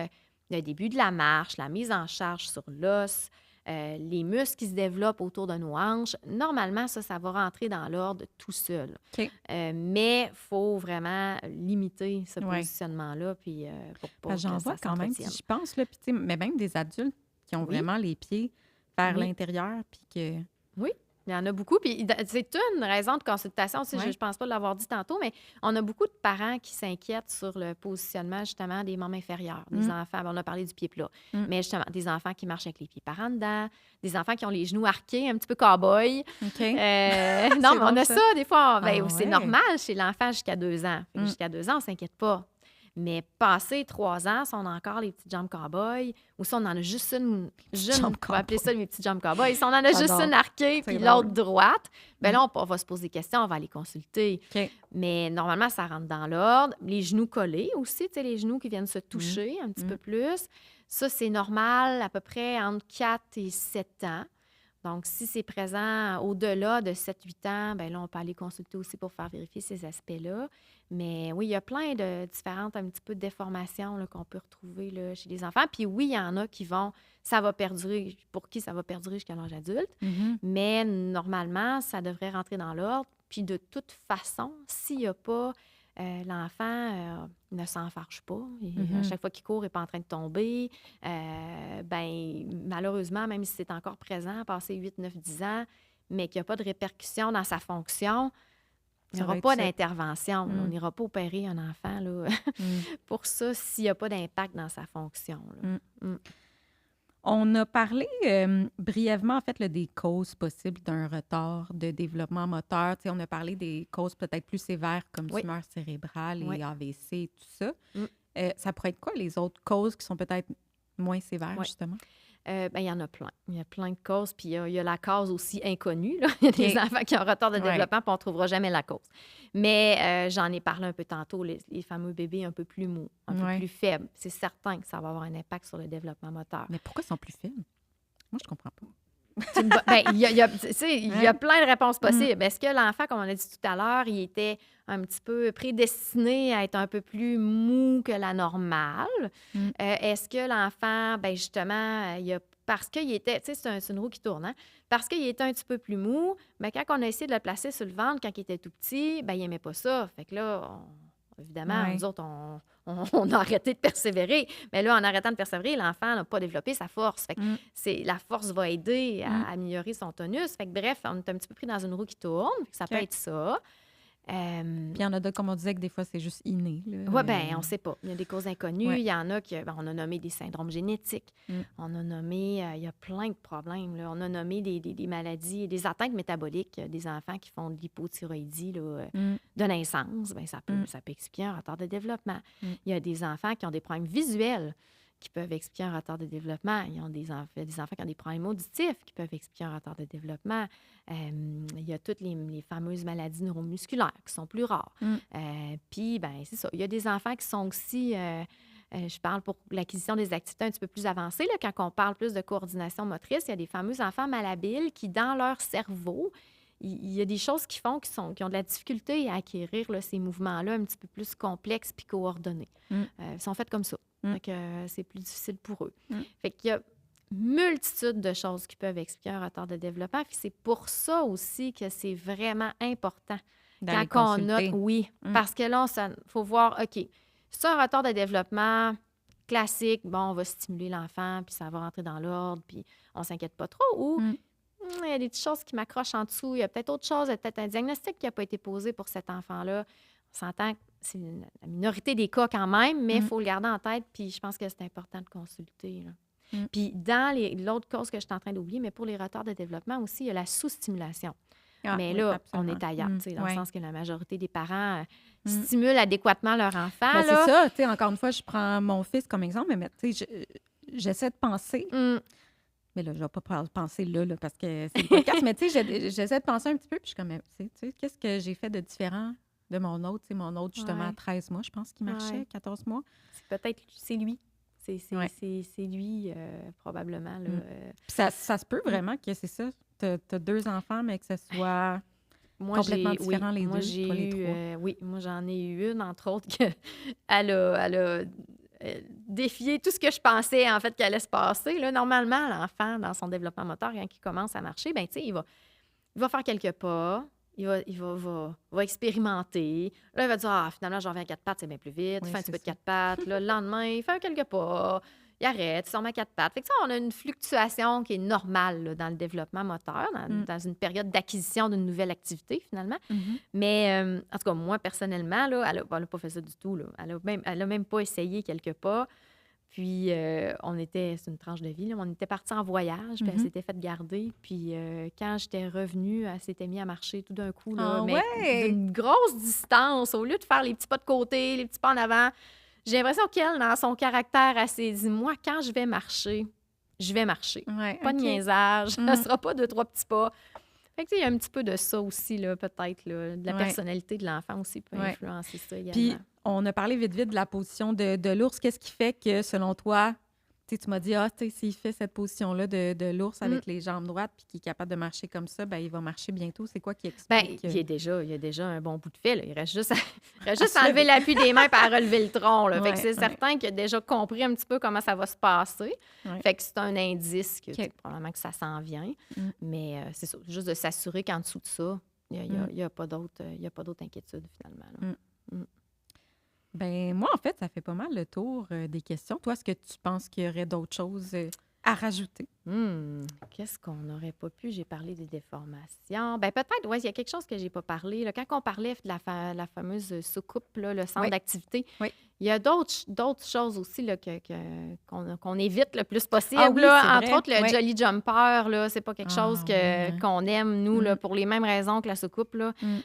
le début de la marche, la mise en charge sur l'os, les muscles qui se développent autour de nos hanches, normalement, ça va rentrer dans l'ordre tout seul. OK. Mais il faut vraiment limiter ce Ouais. positionnement-là puis, pour pas Parce que j'en que vois ça quand même, s'entretienne. si je pense, là, puis tu sais, mais même des adultes qui ont Oui. vraiment les pieds vers Oui. l'intérieur, puis que... Il y en a beaucoup. Puis c'est une raison de consultation aussi. Ouais. Je ne pense pas l'avoir dit tantôt, mais on a beaucoup de parents qui s'inquiètent sur le positionnement, justement, des membres inférieurs, des enfants. On a parlé du pied plat, mais justement, des enfants qui marchent avec les pieds par en dedans, des enfants qui ont les genoux arqués, un petit peu cow-boy. OK. Non, mais on drôle, a ça. ça, des fois. Ah C'est ouais. normal chez l'enfant jusqu'à 2 ans. Fait que Mm. jusqu'à 2 ans, on ne s'inquiète pas. Mais passé 3 ans, si on a encore les petites jambes cow-boy, ou si on en a juste une, jambes on va appeler ça mes petites jambes cow-boy, si on en a juste J'adore. une arquée C'est puis drôle. l'autre droite, bien là, on va se poser des questions, on va aller consulter. OK. Mais normalement, ça rentre dans l'ordre. Les genoux collés aussi, tu sais, les genoux qui viennent se toucher un petit peu plus. Ça, c'est normal à peu près entre 4 et 7 ans. Donc, si c'est présent au-delà de 7-8 ans, bien là, on peut aller consulter aussi pour faire vérifier ces aspects-là. Mais oui, il y a plein de différentes, un petit peu de déformations là, qu'on peut retrouver là, chez les enfants. Puis oui, il y en a qui vont, ça va perdurer, pour qui ça va perdurer jusqu'à l'âge adulte. Mhm. Mais normalement, ça devrait rentrer dans l'ordre. Puis de toute façon, s'il n'y a pas, l'enfant ne s'enfarge pas. À chaque fois qu'il court, il n'est pas en train de tomber. Ben, malheureusement, même si c'est encore présent, passé 8, 9, 10 ans, mais qu'il n'y a pas de répercussion dans sa fonction, il n'y Ça va aura être pas ça. d'intervention. Là. On n'ira pas opérer un enfant là, pour ça s'il n'y a pas d'impact dans sa fonction. Là. On a parlé brièvement, en fait, là, des causes possibles d'un retard de développement moteur. Tu sais, on a parlé des causes peut-être plus sévères comme Oui. tumeur cérébrale Oui. et AVC et tout ça. Mm. Ça pourrait être quoi les autres causes qui sont peut-être moins sévères, Oui. justement? Ben, il y en a plein. Il y a plein de causes. Puis il y a la cause aussi inconnue. Là. Il y a des OK. enfants qui ont un retard de Ouais. développement, puis on ne trouvera jamais la cause. Mais j'en ai parlé un peu tantôt, les fameux bébés un peu plus mous, un peu Ouais. plus faibles. C'est certain que ça va avoir un impact sur le développement moteur. Mais pourquoi ils sont plus faibles? Moi, je comprends pas. Ben, il y a, tu sais, il y a Ouais. plein de réponses possibles. Est-ce que l'enfant, comme on a dit tout à l'heure, il était un petit peu prédestiné à être un peu plus mou que la normale? Mm. Est-ce que l'enfant, ben justement, parce qu'il était, tu sais, c'est une roue qui tourne, hein? Parce qu'il était un petit peu plus mou, ben quand on a essayé de le placer sur le ventre quand il était tout petit, ben il n'aimait pas ça. Fait que là, évidemment, Ouais. nous autres, on a arrêté de persévérer. Mais là, en arrêtant de persévérer, l'enfant n'a pas développé sa force. Fait que la force va aider à améliorer son tonus. Fait que bref, on est un petit peu pris dans une roue qui tourne. Fait que ça peut OK. être ça. Puis il y en a d'autres, comme on disait, que des fois, c'est juste inné. Oui, bien, on ne sait pas. Il y a des causes inconnues. Ouais. Il y en a on a nommé des syndromes génétiques. Mm. On a nommé, il y a plein de problèmes. Là. On a nommé des maladies, des atteintes métaboliques, des enfants qui font de l'hypothyroïdie là, de naissance. Bien, ça peut expliquer un retard de développement. Il y a des enfants qui ont des problèmes visuels qui peuvent expliquer un retard de développement. Il y a des enfants qui ont des problèmes auditifs qui peuvent expliquer un retard de développement. Il y a toutes les fameuses maladies neuromusculaires qui sont plus rares. Puis, ben c'est ça. Il y a des enfants qui sont aussi... je parle pour l'acquisition des activités un petit peu plus avancées. Là, quand on parle plus de coordination motrice, il y a des fameux enfants malhabiles qui, dans leur cerveau, il y a des choses qu'ils font qui ont de la difficulté à acquérir là, ces mouvements-là un petit peu plus complexes puis coordonnés. Ils sont faits comme ça. Fait que, c'est plus difficile pour eux. Fait qu'il y a multitude de choses qui peuvent expliquer un retard de développement. Puis c'est pour ça aussi que c'est vraiment important D'aller quand on consulter. note, oui, parce que là, il faut voir, OK, c'est un retard de développement classique, bon, on va stimuler l'enfant, puis ça va rentrer dans l'ordre, puis on s'inquiète pas trop, ou il y a des petites choses qui m'accrochent en dessous, il y a peut-être autre chose, il y a peut-être un diagnostic qui n'a pas été posé pour cet enfant-là. On s'entend que c'est la minorité des cas quand même, mais il faut le garder en tête, puis je pense que c'est important de consulter. Là. Puis dans l'autre cause que je suis en train d'oublier, mais pour les retards de développement aussi, il y a la sous-stimulation. Mais oui, là, absolument. on est ailleurs, tu sais, dans le Ouais. sens que la majorité des parents stimulent adéquatement leur enfant. Ben, là. c'est ça, tu sais, encore une fois, je prends mon fils comme exemple, mais tu sais, j'essaie de penser, mais là, je vais pas penser là, parce que c'est le podcast, mais tu sais, j'essaie de penser un petit peu, puis je suis comme, tu sais, qu'est-ce que j'ai fait de différent de mon autre, tu sais, mon autre, justement, à 13 mois, je pense qu'il marchait, 14 mois. C'est lui. Ouais. C'est lui, probablement. Là, Puis ça se peut vraiment que c'est ça, t'as 2 enfants, mais que ce soit complètement différent les moi, deux, toi les 3. oui, moi, j'en ai eu une, entre autres, elle a défié tout ce que je pensais, en fait, qu'elle allait se passer. Là, normalement, l'enfant, dans son développement moteur, quand il commence à marcher, ben, tu sais, il va faire quelques pas, il va expérimenter. Là, il va dire, finalement, j'en reviens à 4 pattes, c'est bien plus vite. Oui, Il fait un c'est petit peu de ça. 4 pattes. Là, le lendemain, il fait quelques pas. Il arrête, il s'en met à 4 pattes. Fait que ça, on a une fluctuation qui est normale là, dans le développement moteur, dans une période d'acquisition d'une nouvelle activité, finalement. Mais, en tout cas, moi, personnellement, là, elle n'a pas fait ça du tout. Là. Elle a même pas essayé quelques pas. Puis, c'est une tranche de vie, là, on était partis en voyage, puis elle s'était fait garder. Puis, quand j'étais revenue, elle s'était mise à marcher tout d'un coup, là, mais d'une grosse distance. Au lieu de faire les petits pas de côté, les petits pas en avant, j'ai l'impression qu'elle, dans son caractère, elle s'est dit, moi, quand je vais marcher, je vais marcher. Ouais, Pas de OK. niaisage, ce ne sera pas 2-3 petits pas. Fait que, tu sais, il y a un petit peu de ça aussi, là, peut-être, là, de la personnalité de l'enfant aussi peut influencer ça également. Puis, on a parlé vite de la position de l'ours. Qu'est-ce qui fait que, selon toi, tu m'as dit, tu sais, s'il fait cette position-là de l'ours avec les jambes droites puis qu'il est capable de marcher comme ça, ben il va marcher bientôt. C'est quoi qui Ben, explique? il y a déjà un bon bout de fait, là. Il reste juste il reste À juste se à enlever lever. l'appui des mains et à relever le tronc, là. Fait que Ouais, c'est ouais, certain qu'il a déjà compris un petit peu comment ça va se passer. ouais. Fait que c'est un indice que, tu sais, OK. probablement que ça s'en vient. Mm. Mais c'est ça, juste de s'assurer qu'en dessous de ça, il y a pas d'autre inquiétude, finalement, là. Mm. Ben moi, en fait, ça fait pas mal le tour des questions. Toi, est-ce que tu penses qu'il y aurait d'autres choses à rajouter? Qu'est-ce qu'on n'aurait pas pu? J'ai parlé des déformations. Ben peut-être, oui, il y a quelque chose que j'ai pas parlé, là. Quand on parlait de la fameuse soucoupe, là, le centre Oui. d'activité, Oui. il y a d'autres choses aussi là, qu'on évite le plus possible. Ah oui, là. c'est Entre vrai. autres, le Oui. Jolly Jumper, là, c'est pas quelque chose Ah oui, hein. qu'on aime, nous, là, Mm. pour les mêmes raisons que la soucoupe. Là. Mm.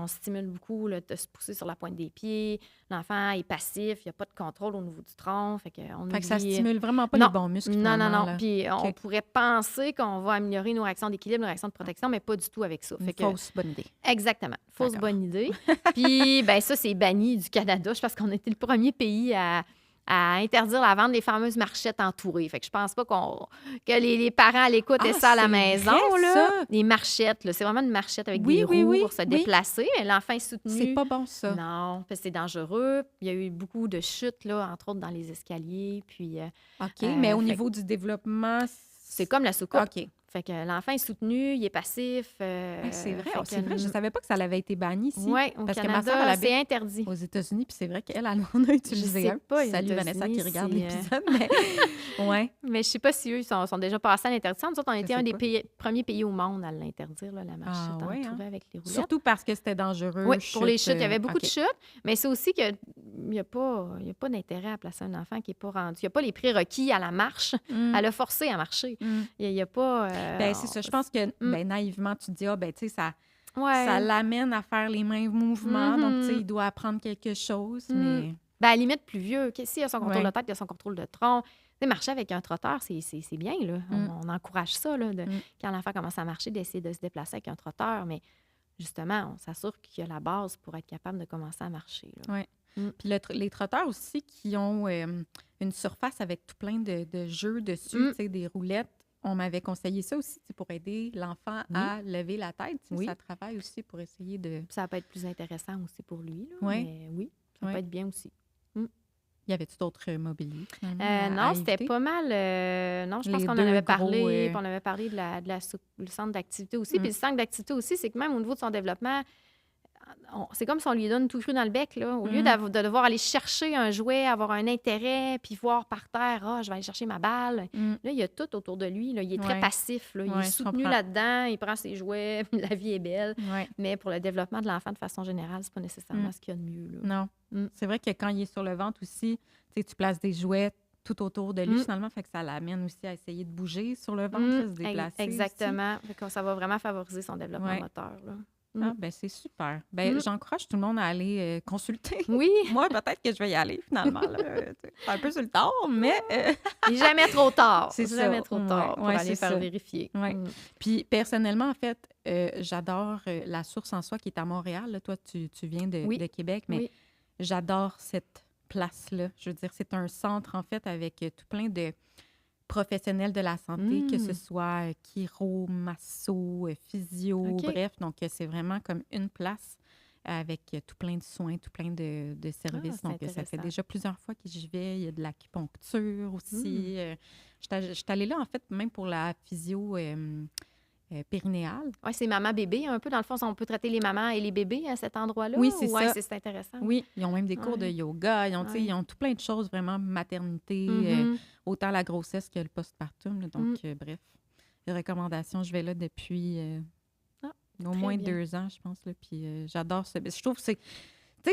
On stimule beaucoup là, de se pousser sur la pointe des pieds. L'enfant est passif, il n'y a pas de contrôle au niveau du tronc. Fait qu'on Fait que ça oublie... stimule vraiment pas Non. les bons muscles, Non, finalement. Là. Puis on OK. pourrait penser qu'on va améliorer nos réactions d'équilibre, nos réactions de protection, mais pas du tout avec ça. Une Fait que, fausse bonne idée. exactement. Fausse D'accord. bonne idée. Puis, ben ça, c'est banni du Canada. Je pense qu'on a été le premier pays à interdire la vente des fameuses marchettes entourées. Fait que je pense pas que les parents à l'écoute aient ça à la c'est maison. vrai, Là. ça? Les marchettes, là, c'est vraiment une marchette avec Oui, des oui, roues oui, pour se oui. déplacer. L'enfant est soutenu. C'est pas bon, ça. Non, parce que c'est dangereux. Il y a eu beaucoup de chutes, là, entre autres dans les escaliers. Puis, OK, mais au fait niveau du développement... c'est comme la soucoupe. OK. Fait que l'enfant est soutenu, il est passif. C'est vrai, fait c'est que- vrai. Je savais pas que ça avait été banni ici. Oui, au Parce que ma Canada, sœur, elle c'est habite interdit. aux États-Unis, puis c'est vrai qu'elle en a utilisé sais un. pas, les Salut Vanessa qui États-Unis, regarde c'est, l'épisode, mais... ouais. Mais je sais pas si eux sont déjà passés à l'interdiction. Nous autres, on Je était sais un des pas. premiers pays au monde à l'interdire, là, la marchette Ah ouais, hein? entourée avec les roulettes. Surtout parce que c'était dangereux. Oui, pour les chutes. Il y avait beaucoup OK. de chutes, mais c'est aussi qu'il n'y a pas d'intérêt à placer un enfant qui n'est pas rendu. Il n'y a pas les prérequis à la marche, Mm. à le forcer à marcher. Mm. Il n'y a pas... Ben, c'est ça. Je pense que, ben, naïvement, tu te dis, ben, tu sais, ça ouais. l'amène à faire les mêmes mouvements. Donc, tu sais, Mhm. il doit apprendre quelque chose, Mm. mais... Ben, à la limite, plus vieux. S'il a son contrôle Ouais. de tête, il a son contrôle de tronc. Tu sais, marcher avec un trotteur, c'est bien, là. Mm. On encourage ça, là, Mm. quand l'enfant commence à marcher, d'essayer de se déplacer avec un trotteur. Mais justement, on s'assure qu'il y a la base pour être capable de commencer à marcher. Là. Ouais. Mm. Puis les trotteurs aussi qui ont une surface avec tout plein de jeux dessus, Mm. tu sais, des roulettes. On m'avait conseillé ça aussi, tu sais, pour aider l'enfant Oui. à lever la tête. Tu sais, Oui. Ça travaille aussi pour essayer de... Ça peut être plus intéressant aussi pour lui. Là, Ouais. Mais oui, ça Ouais. peut être bien aussi. Y avait-tu d'autres mobiliers? finalement, Non, à c'était éviter? pas mal. Non, je pense Les qu'on en deux avait gros, parlé. Puis on avait parlé de le centre d'activité aussi. Mm. Puis le centre d'activité aussi, c'est que même au niveau de son développement, c'est comme si on lui donne tout cru dans le bec. Là. Au lieu de devoir aller chercher un jouet, avoir un intérêt, puis voir par terre, je vais aller chercher ma balle. Mm. Là, il y a tout autour de lui. Là. Il est très Ouais. passif. Là. Il Ouais, est je soutenu comprends. là-dedans. Il prend ses jouets. La vie est belle. Ouais. Mais pour le développement de l'enfant, de façon générale, c'est pas nécessairement ce qu'il y a de mieux. Là. Non. Mm. C'est vrai que quand il est sur le ventre aussi, tu sais, tu places des jouets tout autour de lui, Mm. finalement, fait que ça l'amène aussi à essayer de bouger sur le ventre, là, se déplacer. Exactement. Fait que ça va vraiment favoriser son développement Ouais. moteur. Là. Aussi. Ah, ben c'est super. Ben, Mm. j'encourage tout le monde à aller consulter. Oui, Moi, peut-être que je vais y aller, finalement. Là. C'est un peu sur le tard, mais... il n'est jamais trop tard. C'est ça. Jamais trop tard pour Ouais, aller c'est faire ça. vérifier. Ouais. Mm. Puis, personnellement, en fait, j'adore la Source en Soi qui est à Montréal. Là. Toi, tu viens Oui. de Québec, mais Oui. j'adore cette place-là. Je veux dire, c'est un centre, en fait, avec tout plein de professionnels de la santé, que ce soit chiro, masso, physio, OK. bref. Donc, c'est vraiment comme une place avec tout plein de soins, tout plein de services. c'est Donc, ça fait intéressant. déjà plusieurs fois que j'y vais. Il y a de l'acupuncture aussi. Je suis allée là, en fait, même pour la physio périnéale. Oui, c'est maman-bébé. Un peu, dans le fond, on peut traiter les mamans et les bébés à cet endroit-là. Oui, c'est Ouais, ça. c'est intéressant. Oui, ils ont même des cours de Ouais. yoga. Ils ont, tu sais, Ouais. ils ont tout plein de choses, vraiment, maternité, Mhm. autant la grossesse que le postpartum. Là. Donc, bref, les recommandations, je vais là depuis Ah, au très moins bien. 2 ans, je pense. Là, puis j'adore ça. Je trouve que tu sais,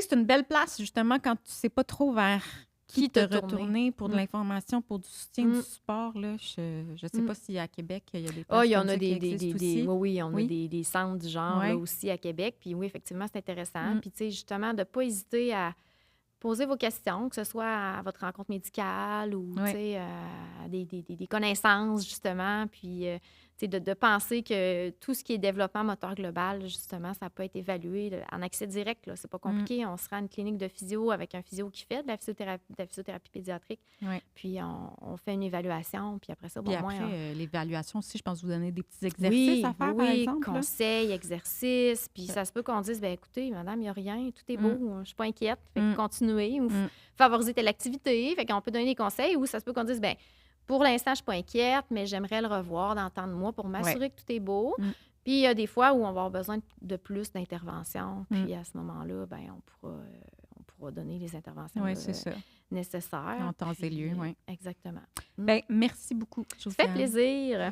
c'est une belle place, justement, quand tu sais pas trop vers qui te retourner pour de l'information, pour du soutien, du support. Là. Je sais pas si à Québec, il y a des places Il y en comme a ça qui existent aussi. oui, on a Oui. des centres du genre Ouais. là, aussi à Québec. Puis oui, effectivement, c'est intéressant. Mm. Puis, tu sais, justement, de ne pas hésiter à poser vos questions, que ce soit à votre rencontre médicale ou, Ouais. tu sais, à des connaissances, justement. Puis, tu de penser que tout ce qui est développement moteur global, justement, ça peut être évalué en accès direct. C'est pas compliqué. On se rend à une clinique de physio avec un physio qui fait de la physiothérapie pédiatrique. Ouais. Puis on fait une évaluation. Puis après ça, Puis au moins... après, l'évaluation aussi, je pense vous donner des petits exercices à faire, par exemple. Là. Conseils, exercices. Puis ça se peut qu'on dise, écoutez, madame, il n'y a rien, tout est beau, je suis pas inquiète. Fait que continuez ou favoriser telle activité. Fait qu'on peut donner des conseils. Ou ça se peut qu'on dise, pour l'instant, je suis pas inquiète, mais j'aimerais le revoir dans tant de mois pour m'assurer que tout est beau. Puis il y a des fois où on va avoir besoin de plus d'interventions. Puis à ce moment-là, on pourra donner les interventions nécessaires. En temps et lieu, oui. Exactement. Merci beaucoup. Ça fait plaisir.